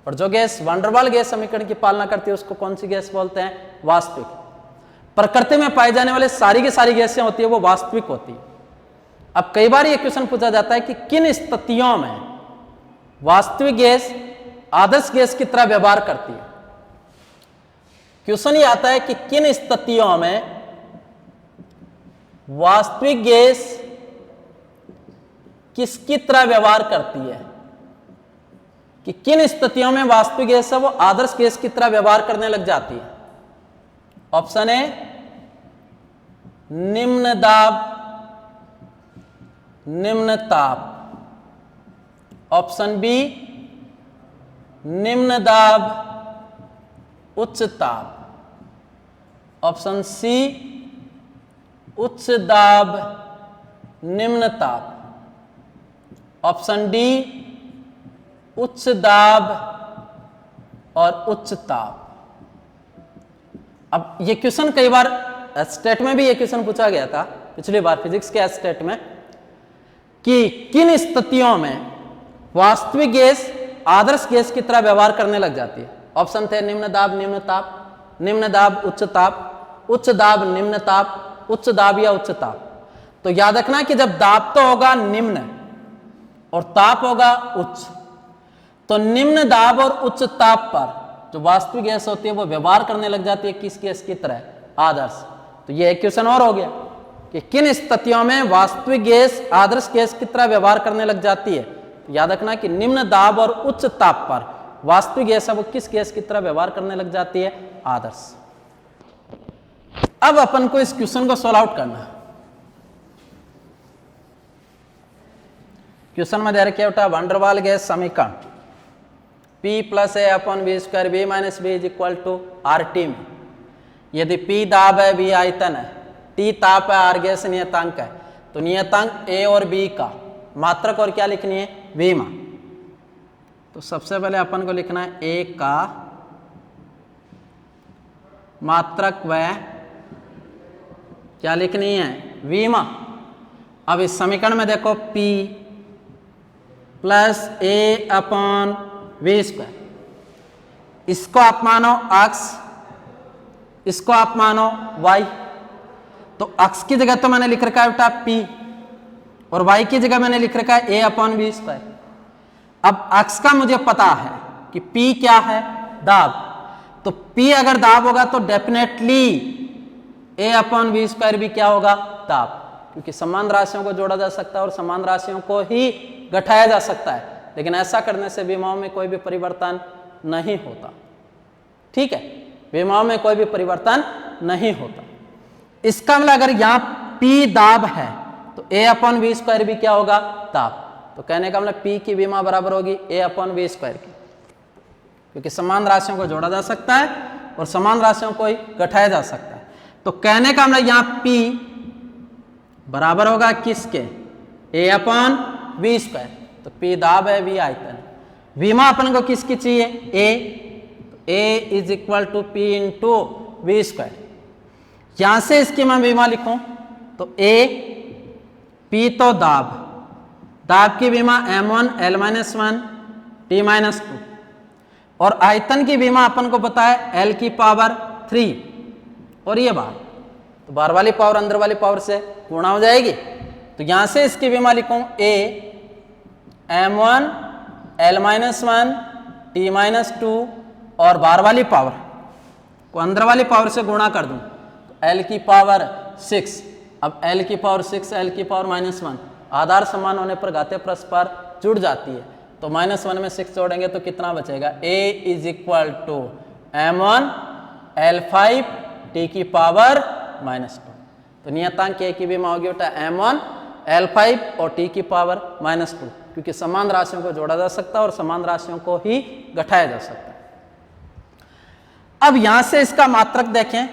और जो गैस वांडरवाल गैस समीकरण की पालना करती है उसको कौन सी गैस बोलते हैं? वास्तविक। प्रकृति में पाई जाने वाले सारी की सारी गैसें होती है वो वास्तविक होती है। अब कई बार ये क्वेश्चन पूछा जाता है कि किन स्थितियों में वास्तविक गैस आदर्श गैस की तरह व्यवहार करती है। क्वेश्चन ये आता है कि किन स्थितियों में वास्तविक गैस किसकी तरह व्यवहार करती है, कि किन स्थितियों में वास्तविक गैस है वो आदर्श गैस की तरह व्यवहार करने लग जाती है। ऑप्शन ए निम्न दाब, निम्न ताप। ऑप्शन बी निम्न दाब, उच्च ताप। ऑप्शन सी उच्च दाब, निम्न ताप। ऑप्शन डी उच्च दाब और उच्च ताप। अब ये क्वेश्चन कई बार स्टेट में भी ये क्वेश्चन पूछा गया था पिछली बार फिजिक्स के स्टेट में, कि किन स्थितियों में वास्तविक गैस आदर्श गैस की तरह व्यवहार करने लग जाती है। ऑप्शन थे निम्न दाब, निम्न ताप, निम्न दाब, उच्च ताप, उच्च दाब, निम्न ताप, उच्च दाब या उच्च ताप। तो याद रखना कि जब दाब तो होगा निम्न और ताप होगा उच्च, तो निम्न दाब और उच्च ताप पर जो वास्तविक गैस होती है वो व्यवहार करने लग जाती है किस गैस की तरह? आदर्श। तो ये एक क्वेश्चन और हो गया कि किन स्थितियों में वास्तविक गैस आदर्श गैस की तरह व्यवहार करने लग जाती है। तो याद रखना कि निम्न दाब और उच्च ताप पर वास्तविक गैस है वो किस गैस की तरह व्यवहार करने लग जाती है? आदर्श। अब अपन को इस क्वेश्चन को सॉल्व आउट करना है। क्वेश्चन में दे रखा बेटा वांडरवाल गैस समीकरण P plus A upon V square B minus B is equal to R T में यदि P दाब है, V आयतन है, T ताप है, R गैस नियतांक है, तो नियतांक A और B का मात्रक और क्या लिखनी है? विमा। तो सबसे पहले अपन को लिखना है A का मात्रक व क्या लिखनी है, विमा। अब इस समीकरण में देखो P plus A upon V square, इसको आप मानो अक्ष, इसको आप मानो y। तो अक्ष की जगह तो मैंने लिख रखा है बेटा P और y की जगह मैंने लिख रखा है A अपॉन V स्क्वायर। अब अक्ष का मुझे पता है कि P क्या है, दाब। तो P अगर दाब होगा तो definitely A upon V square भी क्या होगा, दाब, क्योंकि समान राशियों को जोड़ा जा सकता है और समान राशियों को ही घटाया जा सकता है, लेकिन ऐसा करने से विमाओं में कोई भी परिवर्तन नहीं होता। ठीक है, विमाओं में कोई भी परिवर्तन नहीं होता। इसका मतलब अगर यहाँ P दाब है तो A अपॉन V स्क्वायर भी क्या होगा, दाब। तो कहने का मतलब P की विमा बराबर होगी A अपॉन V स्क्वायर की, क्योंकि समान राशियों को जोड़ा जा सकता है और समान राशियों को ही घटाया जा सकता है। तो कहने का मतलब यहाँ P बराबर होगा किसके, A अपॉन V स्क्वायर। तो P दाब है, V आयतन। विमा अपन को किसकी चाहिए, A। A is equal to P into V square. यहां से इसकी मैं विमा लिखूं तो A, P तो दाब, दाब की विमा M1 L-1 T-2 और आयतन की विमा अपन को पता है L की पावर 3 और ये बार, तो बाहर वाली पावर अंदर वाली पावर से गुणा हो जाएगी। तो यहां से इसकी विमा लिखूं A M1 L-1 T-2 और बाहर वाली पावर को अंदर वाली पावर से गुणा कर दूं तो L की पावर 6। अब L की पावर 6 L की पावर -1 आधार समान होने पर घातीय परस्पर जुड़ जाती है, तो -1 में 6 जोड़ेंगे तो कितना बचेगा, A is equal to M1 L5 T की पावर -2। तो नियतांक A की विमा होगी बेटा M1 L5 और T की पावर -2, क्योंकि समान राशियों को जोड़ा जा सकता है और समान राशियों को ही घटाया जा सकता है। अब यहां से इसका मात्रक देखें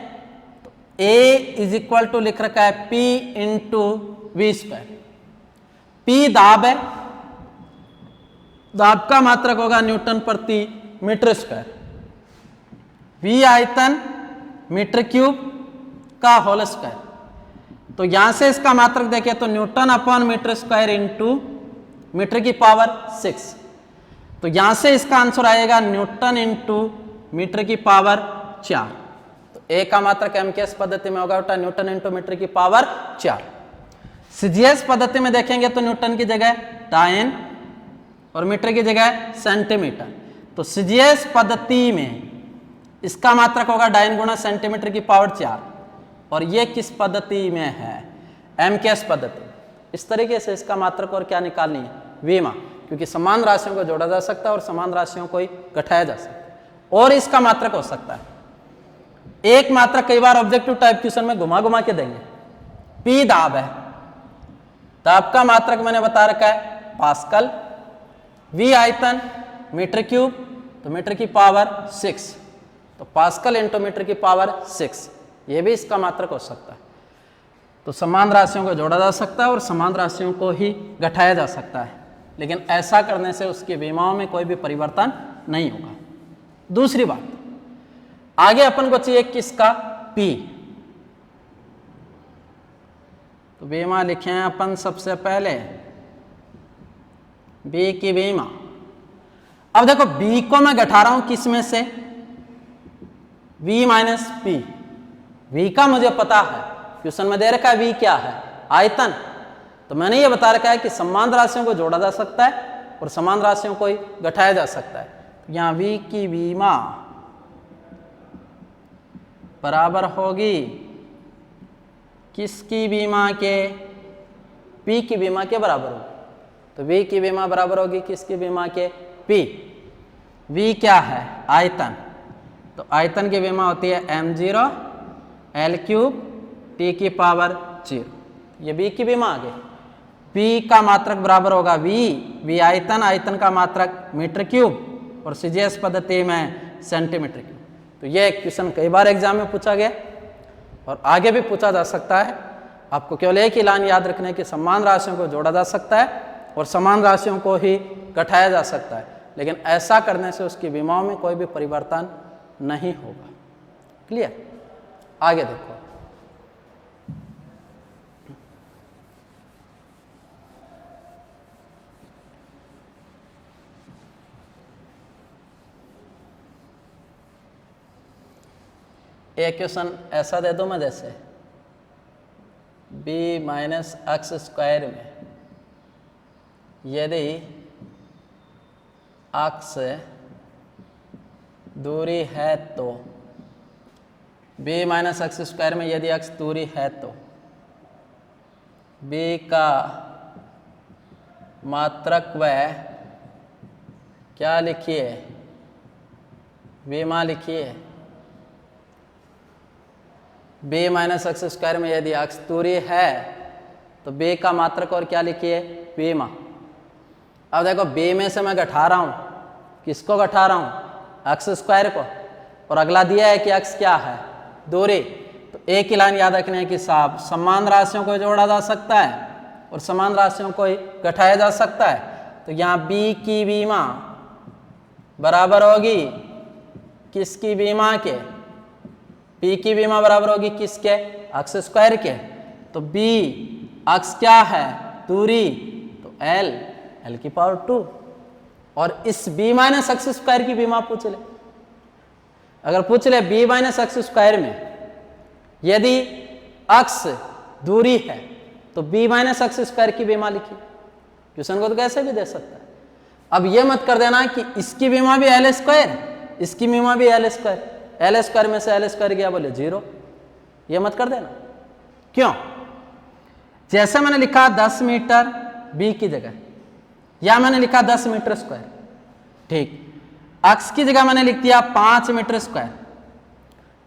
तो A इज इक्वल टू लिख रखा है P into V square. P दाब है, दाब का मात्रक होगा न्यूटन प्रति मीटर स्क्वायर। V आयतन मीटर क्यूब का होल स्क्वायर। तो यहां से इसका मात्रक देखें तो newton upon metre square into metre की पावर 6। तो यहां से इसका आंसर आएगा न्यूटन इंटू मीटर की पावर 4। तो A का मात्रक MKS पद्धति में होगा बेटा न्यूटन इंटू मीटर की पावर 4। CGS पद्धति में देखेंगे तो न्यूटन की जगह डायन और मीटर की जगह सेंटीमीटर। तो CGS पद्धति में इसका मात्रक होगा डायन गुणा सेंटीमीटर की पावर 4 और ये किस पद्धति में है, MKS पद्धति। इस तरीके से इसका मात्रक और क्या निकालनी है, विमा, क्योंकि समान राशियों को जोड़ा जा सकता है और समान राशियों को ही घटाया जा सकता है। और इसका मात्रक हो सकता है, एक मात्रक कई बार ऑब्जेक्टिव टाइप क्वेश्चन में घुमा घुमा के देंगे। P दाब है, दाब का मात्रक मैंने बता रखा है पास्कल। V आयतन मीटर क्यूब, तो मीटर की पावर 6, तो पास्कल इंटू मीटर की पावर 6, ये भी इसका मात्रक हो सकता है। तो समान राशियों को जोड़ा जा सकता है और समान राशियों को ही घटाया जा सकता है, लेकिन ऐसा करने से उसकी विमाओं में कोई भी परिवर्तन नहीं होगा। दूसरी बात, आगे अपन को चाहिए किसका, P। तो विमा लिखे हैं अपन सबसे पहले B की विमा। अब देखो B को मैं घटा रहा हूं किस में से, V माइनस P। V का मुझे पता है, क्वेश्चन में दे रखा है V क्या है, आयतन। तो मैंने ये बता रखा है कि समान राशियों को जोड़ा जा सकता है और समान राशियों को ही घटाया जा सकता है। तो यहां V की विमा बराबर होगी किसकी विमा के, P की विमा के बराबर होगी। तो V की विमा बराबर होगी किसकी विमा के, P। V क्या है, आयतन। तो आयतन की विमा होती है m0 L³ T की पावर 0। ये B की विमा आ गई। P का मात्रक बराबर होगा V आयतन, आयतन का मात्रक मीटर क्यूब और CGS पद्धति में सेंटीमीटर क्यूब। तो ये क्वेश्चन कई बार एग्जाम में पूछा गया और आगे भी पूछा जा सकता है। आपको केवल एक ही लाइन याद रखना है कि समान राशियों को जोड़ा जा सकता है और समान राशियों को ही घटाया जा सकता है, लेकिन ऐसा करने से उसकी विमाओं में कोई भी परिवर्तन नहीं होगा। क्लियर। आगे देखो, एक क्वेश्चन ऐसा दे दो मैं, जैसे b माइनस एक्स स्क्वायर में यदि अक्ष दूरी है तो, b माइनस एक्स स्क्वायर में यदि अक्ष दूरी है तो b का मात्रक व क्या लिखिए, विमा लिखिए। b माइनस एक्स स्क्वायर में यदि अक्ष दूरी है तो b का मात्रक और क्या लिखिए, विमा। अब देखो b में से मैं घटा रहा हूँ, किसको घटा रहा हूँ, एक्स स्क्वायर को, और अगला दिया है कि अक्ष क्या है, दूरी। तो एक ही लाइन याद रखने की साहब, समान राशियों को जोड़ा जा सकता है और समान राशियों को ही घटाया जा सकता है। तो यहाँ b की विमा बराबर होगी किसकी, विमा के। b की विमा बराबर होगी किसके, अक्ष स्क्वायर के। तो b अक्ष क्या है, दूरी, तो l की पावर 2। और इस b माइनस एक्स स्क्वायर की विमा पूछ ले, अगर पूछ ले b माइनस एक्स स्क्वायर में यदि अक्ष दूरी है तो b माइनस एक्स स्क्वायर की विमा लिखी। क्वेश्चन को तो कैसे भी दे सकता है। अब ये मत कर देना कि इसकी विमा भी एल स्क्वायर, इसकी विमा भी एल स्क्वायर, एल स्क्वायर में से एल स्क्वायर गया बोले 0, ये मत कर देना। क्यों, जैसे मैंने लिखा 10 मीटर b की जगह, या मैंने लिखा 10 मीटर स्क्वायर, ठीक, अक्ष की जगह मैंने लिख दिया 5 मीटर स्क्वायर।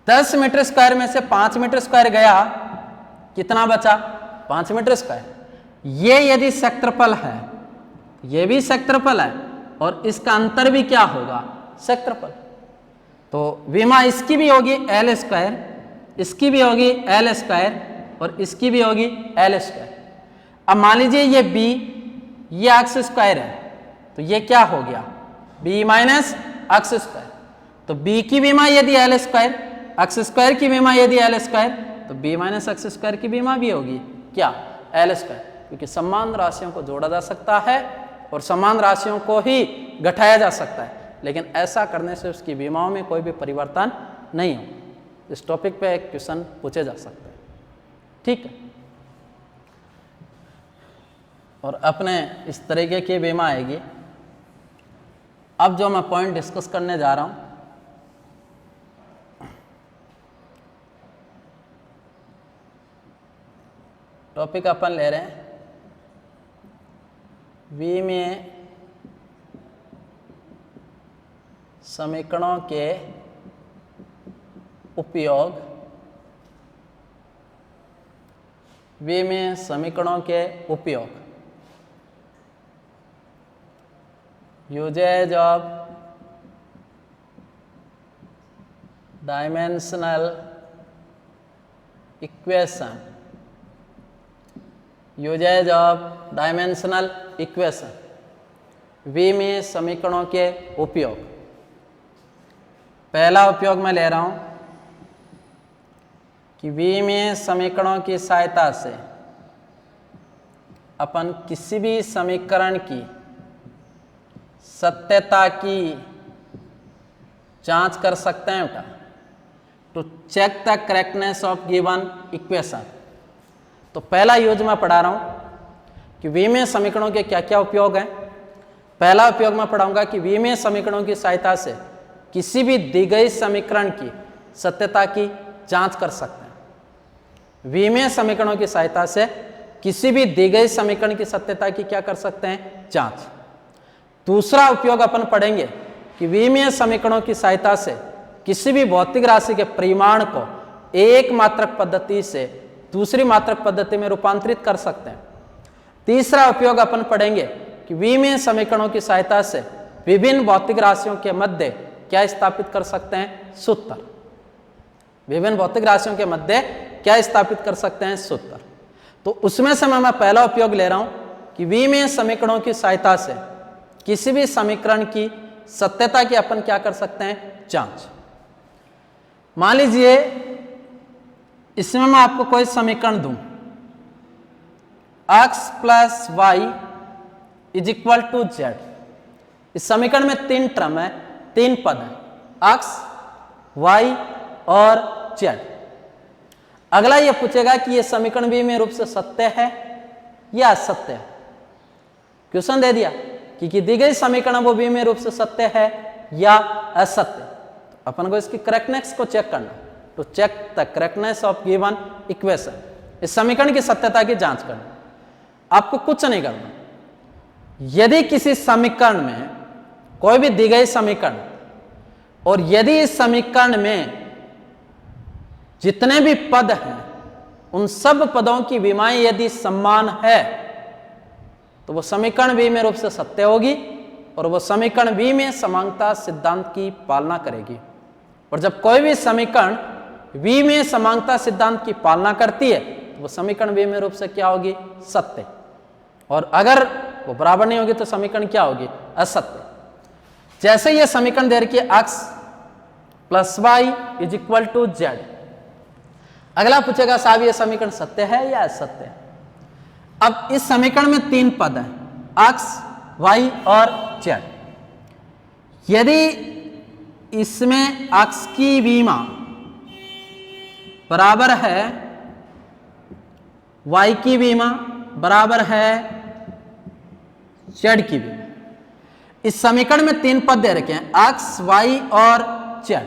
10 मीटर स्क्वायर में से 5 मीटर स्क्वायर गया, कितना बचा, 5 मीटर स्क्वायर। ये यदि क्षेत्रफल है, ये भी क्षेत्रफल है और इसका अंतर भी क्या होगा, क्षेत्रफल। तो विमा इसकी भी होगी एल स्क्वायर, इसकी भी होगी एल स्क्वायर और इसकी भी होगी एल स्क्वायर। अब मान लीजिए ये b, ये अक्ष स्क्वायर है, तो ये क्या हो गया, b माइनस अक्ष स्क्वायर। तो b की विमा यदि एल स्क्वायर, अक्ष स्क्वायर की विमा यदि एल स्क्वायर, तो b माइनस अक्ष स्क्वायर की विमा भी होगी क्या, एल स्क्वायर। क्योंकि समान राशियों को जोड़ा जा सकता है और समान राशियों को ही घटाया जा सकता है, लेकिन ऐसा करने से उसकी विमाओं में कोई भी परिवर्तन नहीं हो। इस टॉपिक पे एक क्वेश्चन पूछे जा सकते हैं, ठीक है। और अपने इस तरीके की विमा आएगी। अब जो मैं पॉइंट डिस्कस करने जा रहा हूं, टॉपिक अपन ले रहे हैं V में समीकरणों के उपयोग, V में समीकरणों के उपयोग, uses of dimensional equation, uses of dimensional equation, V में समीकरणों के उपयोग। पहला उपयोग मैं ले रहा हूं कि V में समीकरणों की सहायता से अपन किसी भी समीकरण की सत्यता की जांच कर सकते हैं बेटा, to check the correctness of given equation. तो पहला यूज मैं पढ़ा रहा हूं कि V में समीकरणों के क्या क्या उपयोग हैं। पहला उपयोग मैं पढ़ाऊंगा कि V में समीकरणों की सहायता से किसी भी दी गई समीकरण की सत्यता की जांच कर सकते हैं। V में समीकरणों की सहायता से किसी भी दी गई समीकरण की सत्यता की क्या कर सकते हैं, जांच। दूसरा उपयोग अपन पढ़ेंगे कि V में समीकरणों की सहायता से किसी भी भौतिक राशि के परिमाण को एक मात्रक पद्धति से दूसरी मात्रक पद्धति में रूपांतरित कर सकते हैं। तीसरा उपयोग अपन पढ़ेंगे कि V में समीकरणों की सहायता से विभिन्न भौतिक राशियों के मध्य क्या स्थापित कर सकते हैं, सूत्र। विभिन्न भौतिक राशियों के मध्य क्या स्थापित कर सकते हैं, सूत्र। तो उसमें से मैं पहला उपयोग ले रहा हूं कि V में समीकरणों की सहायता से किसी भी समीकरण की सत्यता की अपन क्या कर सकते हैं, जांच। मान लीजिए इसमें मैं आपको कोई समीकरण दूं, x plus y is equal to z. इस समीकरण में 3 टर्म है, 3 पद है, x, y और z। अगला ये पूछेगा कि ये समीकरण भी में रूप से सत्य है या असत्य है। क्वेश्चन दे दिया कि दी गई समीकरण वो भी में रूप से सत्य है या असत्य। तो अपन को इसकी करेक्टनेस को चेक करना, to check the correctness of given equation. इस समीकरण की सत्यता की जांच करना, आपको कुछ नहीं करना। यदि किसी समीकरण में कोई भी दी गई समीकरण और यदि इस समीकरण में जितने भी पद हैं उन सब पदों की विमाएं यदि समान है तो वो समीकरण भी में रूप से सत्य होगी और वो समीकरण भी में समानता सिद्धांत की पालना करेगी। और जब कोई भी समीकरण वी में समानता सिद्धांत की पालना करती है तो वो समीकरण वी में रूप से क्या होगी? सत्य। और अगर वो बराबर नहीं होगी तो समीकरण क्या होगी? असत्य। जैसे ये समीकरण दे रखी है x plus y is equal to z. अगला पूछेगा साहब ये समीकरण सत्य है या असत्य है। अब इस समीकरण में 3 पद हैं, x, y और z। यदि इसमें x की विमा बराबर है y की विमा बराबर है z की विमा, इस समीकरण में 3 पद दे रखे हैं x, y और z।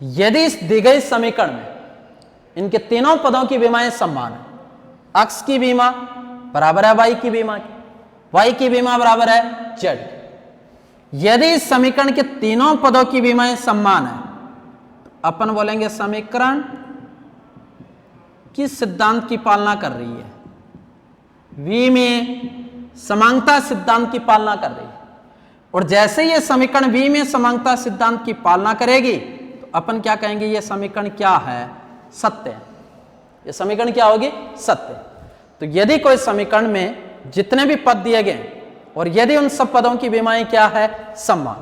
यदि इस दी गई समीकरण में इनके तीनों पदों की विमाएं समान है, x की विमा बराबर है y की विमा की, y की विमा बराबर है z की। यदि इस समीकरण के तीनों पदों की विमाएं समान है तो अपन बोलेंगे समीकरण किस सिद्धांत की पालना कर रही है? v में समानता सिद्धांत की पालना कर रही है। और जैसे ये समीकरण v में समानता सिद्धांत की पालना करेगी तो अपन क्या कहेंगे? ये समीकरण क्या है? सत्य है। ये समीकरण क्या होगी? सत्य। तो यदि कोई समीकरण में जितने भी पद दिए गए और यदि उन सब पदों की विमाएं क्या है? समान,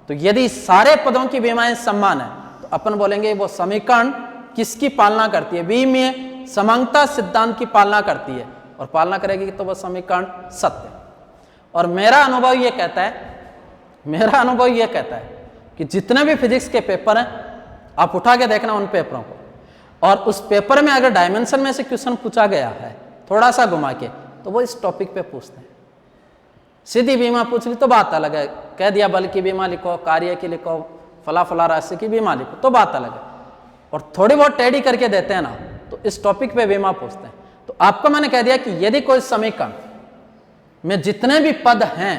तो यदि सारे पदों की विमाएं समान है तो अपन बोलेंगे वो समीकरण किसकी पालना करती है? v में समानता सिद्धांत की पालना करती है और पालना करेगी तो वह समीकरण सत्य। और मेरा अनुभव यह कहता है कि जितने भी फिजिक्स के पेपर हैं आप उठा के देखना उन पेपरों को, और उस पेपर में अगर डायमेंशन में से क्वेश्चन पूछा गया है थोड़ा सा घुमा के तो वो इस टॉपिक पे पूछते हैं। सीधी बीमा पूछ ली तो बात अलग है, कह दिया बल की बीमा लिखो, कार्य की लिखो, फला फला राशि की बीमा लिखो तो बात अलग है। और थोड़ी बहुत टेढ़ी करके देते हैं ना तो इस टॉपिक पे बीमा पूछते हैं। तो आपको मैंने कह दिया कि यदि कोई समीकरण में जितने भी पद हैं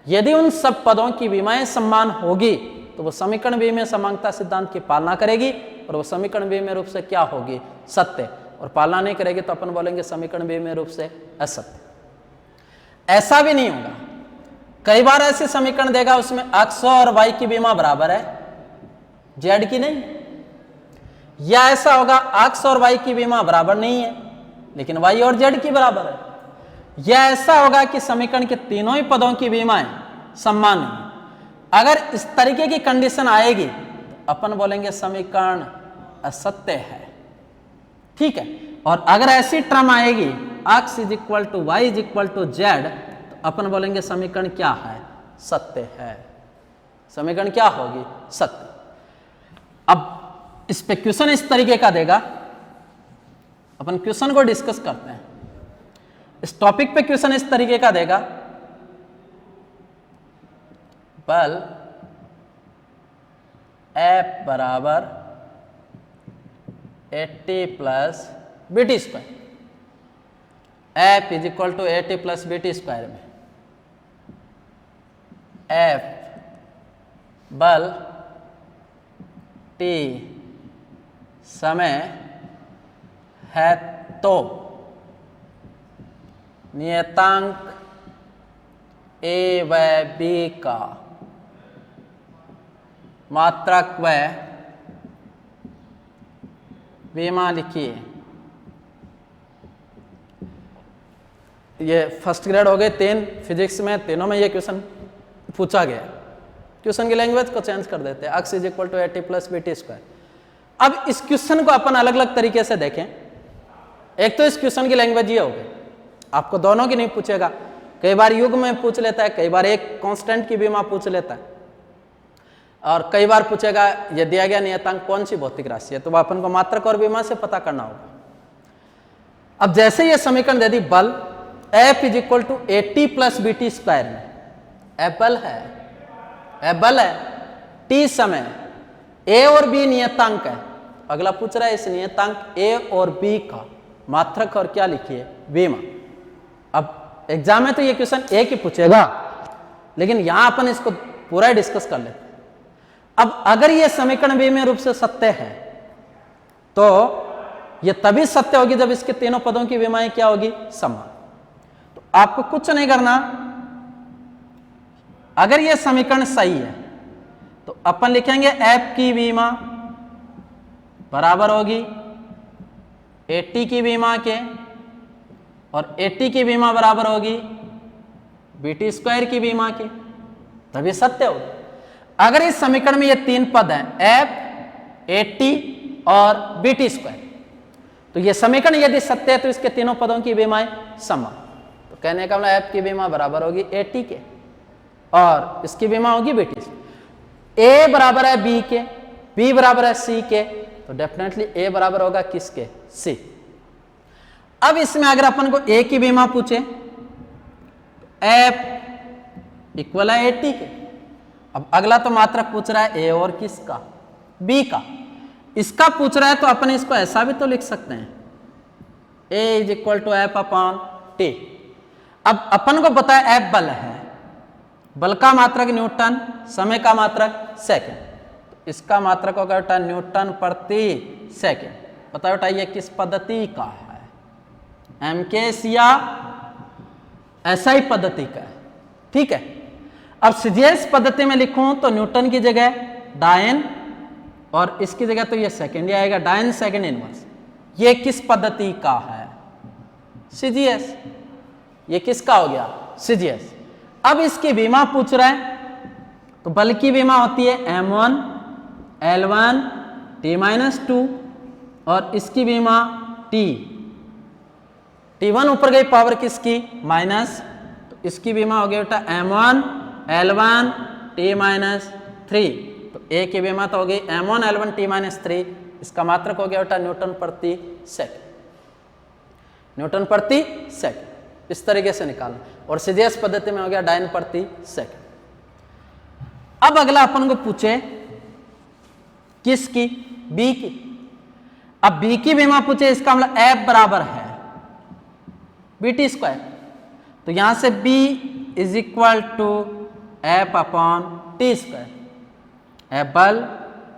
यदि उन सब पदों की विमाएं समान होगी तो वो समीकरण वी में समानता सिद्धांत की पालना करेगी और वो समीकरण वी में रूप से क्या होगी? सत्य। और पालना नहीं करेगी तो अपन बोलेंगे समीकरण वी में रूप से असत्य। ऐसा भी नहीं होगा, कई बार ऐसे समीकरण देगा उसमें x और y की विमा बराबर है, z की नहीं। या ऐसा होगा x और y की विमा बराबर नहीं है लेकिन y और z की बराबर है। या ऐसा होगा कि समीकरण के तीनों ही पदों की विमाएं समान है। अगर इस तरीके की कंडीशन आएगी तो अपन बोलेंगे समीकरण असत्य है, ठीक है। और अगर ऐसी टर्म आएगी x is equal to y is equal to z तो अपन बोलेंगे समीकरण क्या है? सत्य है। समीकरण क्या होगी? सत्य। अब इस पे क्वेश्चन इस तरीके का देगा, अपन क्वेश्चन को डिस्कस करते हैं। इस टॉपिक पे क्वेश्चन इस तरीके का देगा, बल F बराबर 80 plus BT square, F is equal to 80 plus BT square में F बल T समय है तो नियतांक A व B का मात्रक व विमा लिखिए। ये फर्स्ट ग्रेड हो गए 3 फिजिक्स में, तीनों में ये क्वेश्चन पूछा गया। क्वेश्चन की लैंग्वेज को चेंज कर देते हैं। x is equal to 80 plus BT square. अब इस क्वेश्चन को अपन अलग अलग तरीके से देखें। एक तो इस क्वेश्चन की लैंग्वेज ये होगी, आपको दोनों की नहीं पूछेगा, कई बार युग्म में पूछ लेता है, कई बार एक कांस्टेंट की विमा पूछ लेता है, और कई बार पूछेगा ये दिया गया नियतांक कौन सी भौतिक राशि है, तो वह अपन को मात्रक और विमा से पता करना होगा। अब जैसे ये समीकरण दे दी बल F is equal to AT plus BT square में, F बल है, F बल है, T समय, A और B नियतांक है। अगला पूछ रहा है इस नियतांक A और B का मात्रक और क्या लिखिए, विमा। अब एग्जाम में तो ये क्वेश्चन एक ही पूछेगा, लेकिन यहां अपन इसको पूरा डिस्कस कर लेते हैं। अब अगर ये समीकरण विमीय रूप से सत्य है तो ये तभी सत्य होगी जब इसके तीनों पदों की विमाएं क्या होगी, समान। तो आपको कुछ नहीं करना, अगर ये समीकरण सही है तो अपन लिखेंगे F की विमा बराबर होगी AT की विमा के, और AT की विमा बराबर होगी BT स्क्वायर की विमा के, तभी सत्य होगी। अगर इस समीकरण में ये तीन पद हैं F, AT और BT स्क्वायर, तो ये समीकरण यदि सत्य है तो इसके तीनों पदों की विमाएं समान। तो कहने का मतलब F की विमा बराबर होगी AT के और इसकी विमा होगी BT से। A बराबर है B के, B बराबर है C के, तो डेफिनेटली A बराबर होगा किसके, C। अब इसमें अगर अपन को A की विमा पूछे, F इक्वल है AT के। अब अगला तो मात्रक पूछ रहा है A और किसका, B का। इसका पूछ रहा है तो अपन इसको ऐसा भी तो लिख सकते हैं, A is equal to F upon T। अब अपन को पता है F बल है, बल का मात्रक न्यूटन, समय का मात्रक सेकंड, तो इसका मात्रक होगा बेटा न्यूटन प्रति सेकंड। बताओ बेटा ये किस पद्धति का है, एमकेस या एसआई पद्धति का है, ठीक है। अब सीजीएस पद्धति में लिखूं तो न्यूटन की जगह डायन और इसकी जगह तो ये सेकंड ही आएगा, डायन सेकंड इनवर्स। ये किस पद्धति का है, सीजीएस। ये किसका हो गया, सीजीएस। अब इसकी विमा पूछ रहा है तो बल की विमा होती है m1 L1 T-2 और इसकी विमा T1 ऊपर गई पावर किसकी, माइनस, तो इसकी विमा हो गई बेटा m1 L1 T-3। तो A की विमा तो हो गई m1 L1 T-3, इसका मात्रक हो गया बेटा न्यूटन प्रति सेकंड, न्यूटन प्रति सेकंड। इस तरीके से निकालना, और सीजीएस पद्धति में हो गया डायन प्रति सेकंड। अब अगला अपन को पूछे किसकी, बी की। अब बी की विमा पूछे, इसका मतलब F बराबर है BT स्क्वायर, तो यहां से B is equal to F upon T square, F बल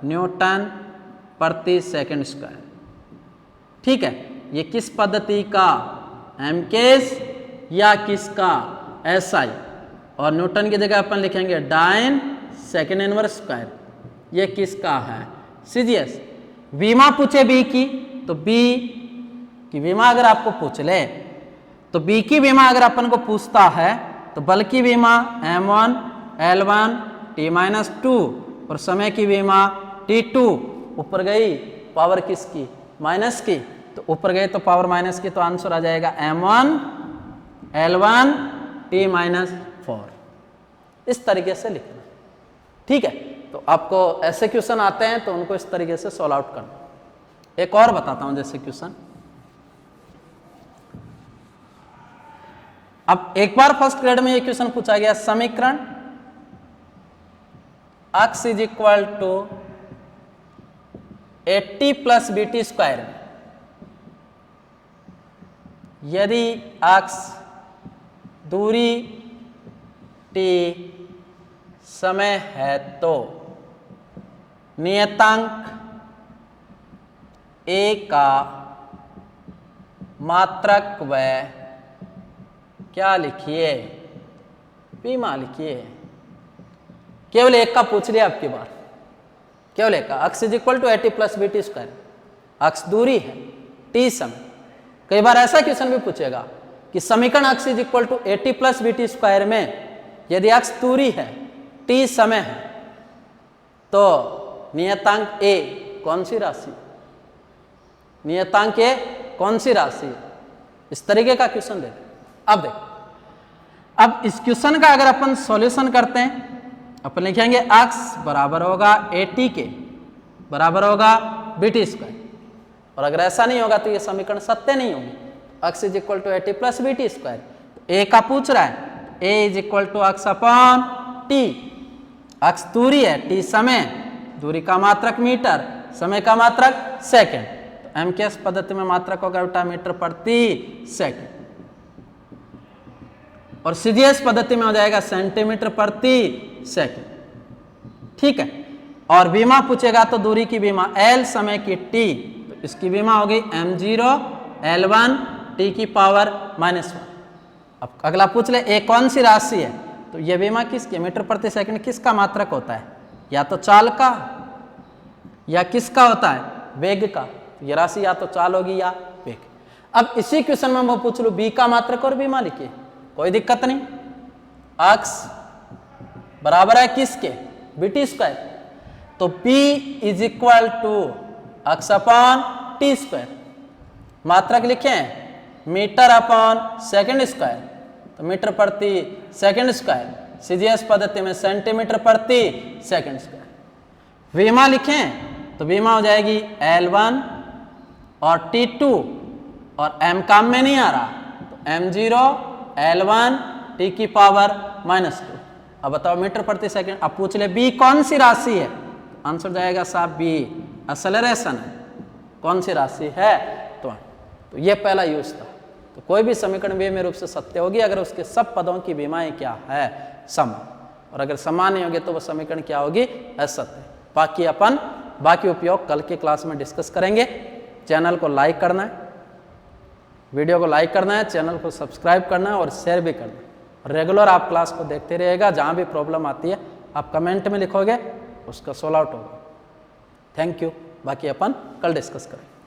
न्यूटन प्रति सेकंड स्क्वायर, ठीक है। ये किस पद्धति का, एमकेस या किसका, एसआई, और न्यूटन की जगह अपन लिखेंगे डायन सेकंड इनवर्स स्क्वायर। ये किसका है, सीजीएस। विमा पूछे बी की, तो बी की विमा अगर आपको पूछ ले तो बी की विमा अगर अपन को पूछता है तो बल की विमा m1 L1 T-2 और समय की विमा T2, ऊपर गई पावर किसकी, माइनस की, तो ऊपर गए तो पावर माइनस की, तो आंसर आ जाएगा m1 L1 T-4। इस तरीके से लिखना, ठीक है। तो आपको ऐसे क्वेश्चन आते हैं तो उनको इस तरीके से सॉल्व आउट करना। एक और बताता हूं जैसे क्वेश्चन। अब एक बार फर्स्ट ग्रेड में ये क्वेश्चन पूछा गया, समीकरण x is equal to 80 plus BT square में यदि x दूरी t समय है तो नियतांक a का मात्रक व क्या लिखिए, विमा लिखिए। केवल एक का पूछ लिया आपकी बार, केवल एक का। x is equal to 80 plus BT square, x दूरी है, t समय। कई बार ऐसा क्वेश्चन भी पूछेगा कि समीकरण x is equal to 80 plus BT square में यदि x दूरी है, t समय है, तो नियतांक a कौन सी राशि, नियतांक ए कौन सी राशि, इस तरीके का क्वेश्चन देते। अब देखो, अब इस क्वेश्चन का अगर अपन सॉल्यूशन करते हैं, अपन लिखेंगे x बराबर होगा AT के बराबर होगा BT स्क्वायर, और अगर ऐसा नहीं होगा तो ये समीकरण सत्य नहीं होगी। x is equal to AT plus BT square, a का पूछ रहा है, a is equal to x upon t, x दूरी है, t समय, दूरी का मात्रक मीटर, समय का मात्रक सेकंड, तो MKS पद्धति में मात्रक होगा बेटा मीटर प्रति सेकंड, और CGS पद्धति में हो जाएगा सेंटीमीटर प्रति सेकंड, ठीक है। और बीमा पूछेगा तो दूरी की बीमा L, समय की T, तो इसकी बीमा होगी m0 L1 t की पावर -1। अब अगला पूछ ले a कौन सी राशि है, तो ये बीमा किसकी, मीटर प्रति सेकंड किसका मात्रक होता है, या तो चाल का या किसका होता है, वेग का, तो ये राशि या तो चाल होगी या वेग। अब इसी क्वेश्चन में मैं पूछ लूं b का मात्रक और बीमा लिखिए, कोई दिक्कत नहीं। x बराबर है किसके, BT स्क्वायर, तो p is equal to x upon T square, मात्रक लिखे मीटर अपॉन सेकंड स्क्वायर, तो मीटर प्रति सेकंड स्क्वायर, CGS पद्धति में सेंटीमीटर प्रति सेकंड स्क्वायर। बीमा लिखें तो बीमा हो जाएगी L1 और T2, और m काम में नहीं आ रहा, तो m0 L1 t की पावर -2। अब बताओ मीटर प्रति सेकंड। अब पूछ ले b कौन सी राशि है, आंसर जाएगा साहब b एक्सेलरेशन है, कौन सी राशि है, तो ये पहला यूज था। तो कोई भी समीकरण बीमा रूप से सत्य होगी अगर उसके सब पदों की बीमाएं क्या है, समान, और अगर समान नहीं होगी तो वह समीकरण क्या होगी, असत्य। बाकी अपन बाकी उपयोग कल की क्लास में डिस्कस करेंगे। चैनल को लाइक करना है, वीडियो को लाइक करना है, चैनल को सब्सक्राइब करना है और शेयर भी करना है। रेगुलर आप क्लास को देखते रहिएगा, जहाँ भी प्रॉब्लम आती है आप कमेंट में लिखोगे, उसका सॉल्व आउट होगा। Thank you. बाकी अपन कल डिस्कस करेंगे।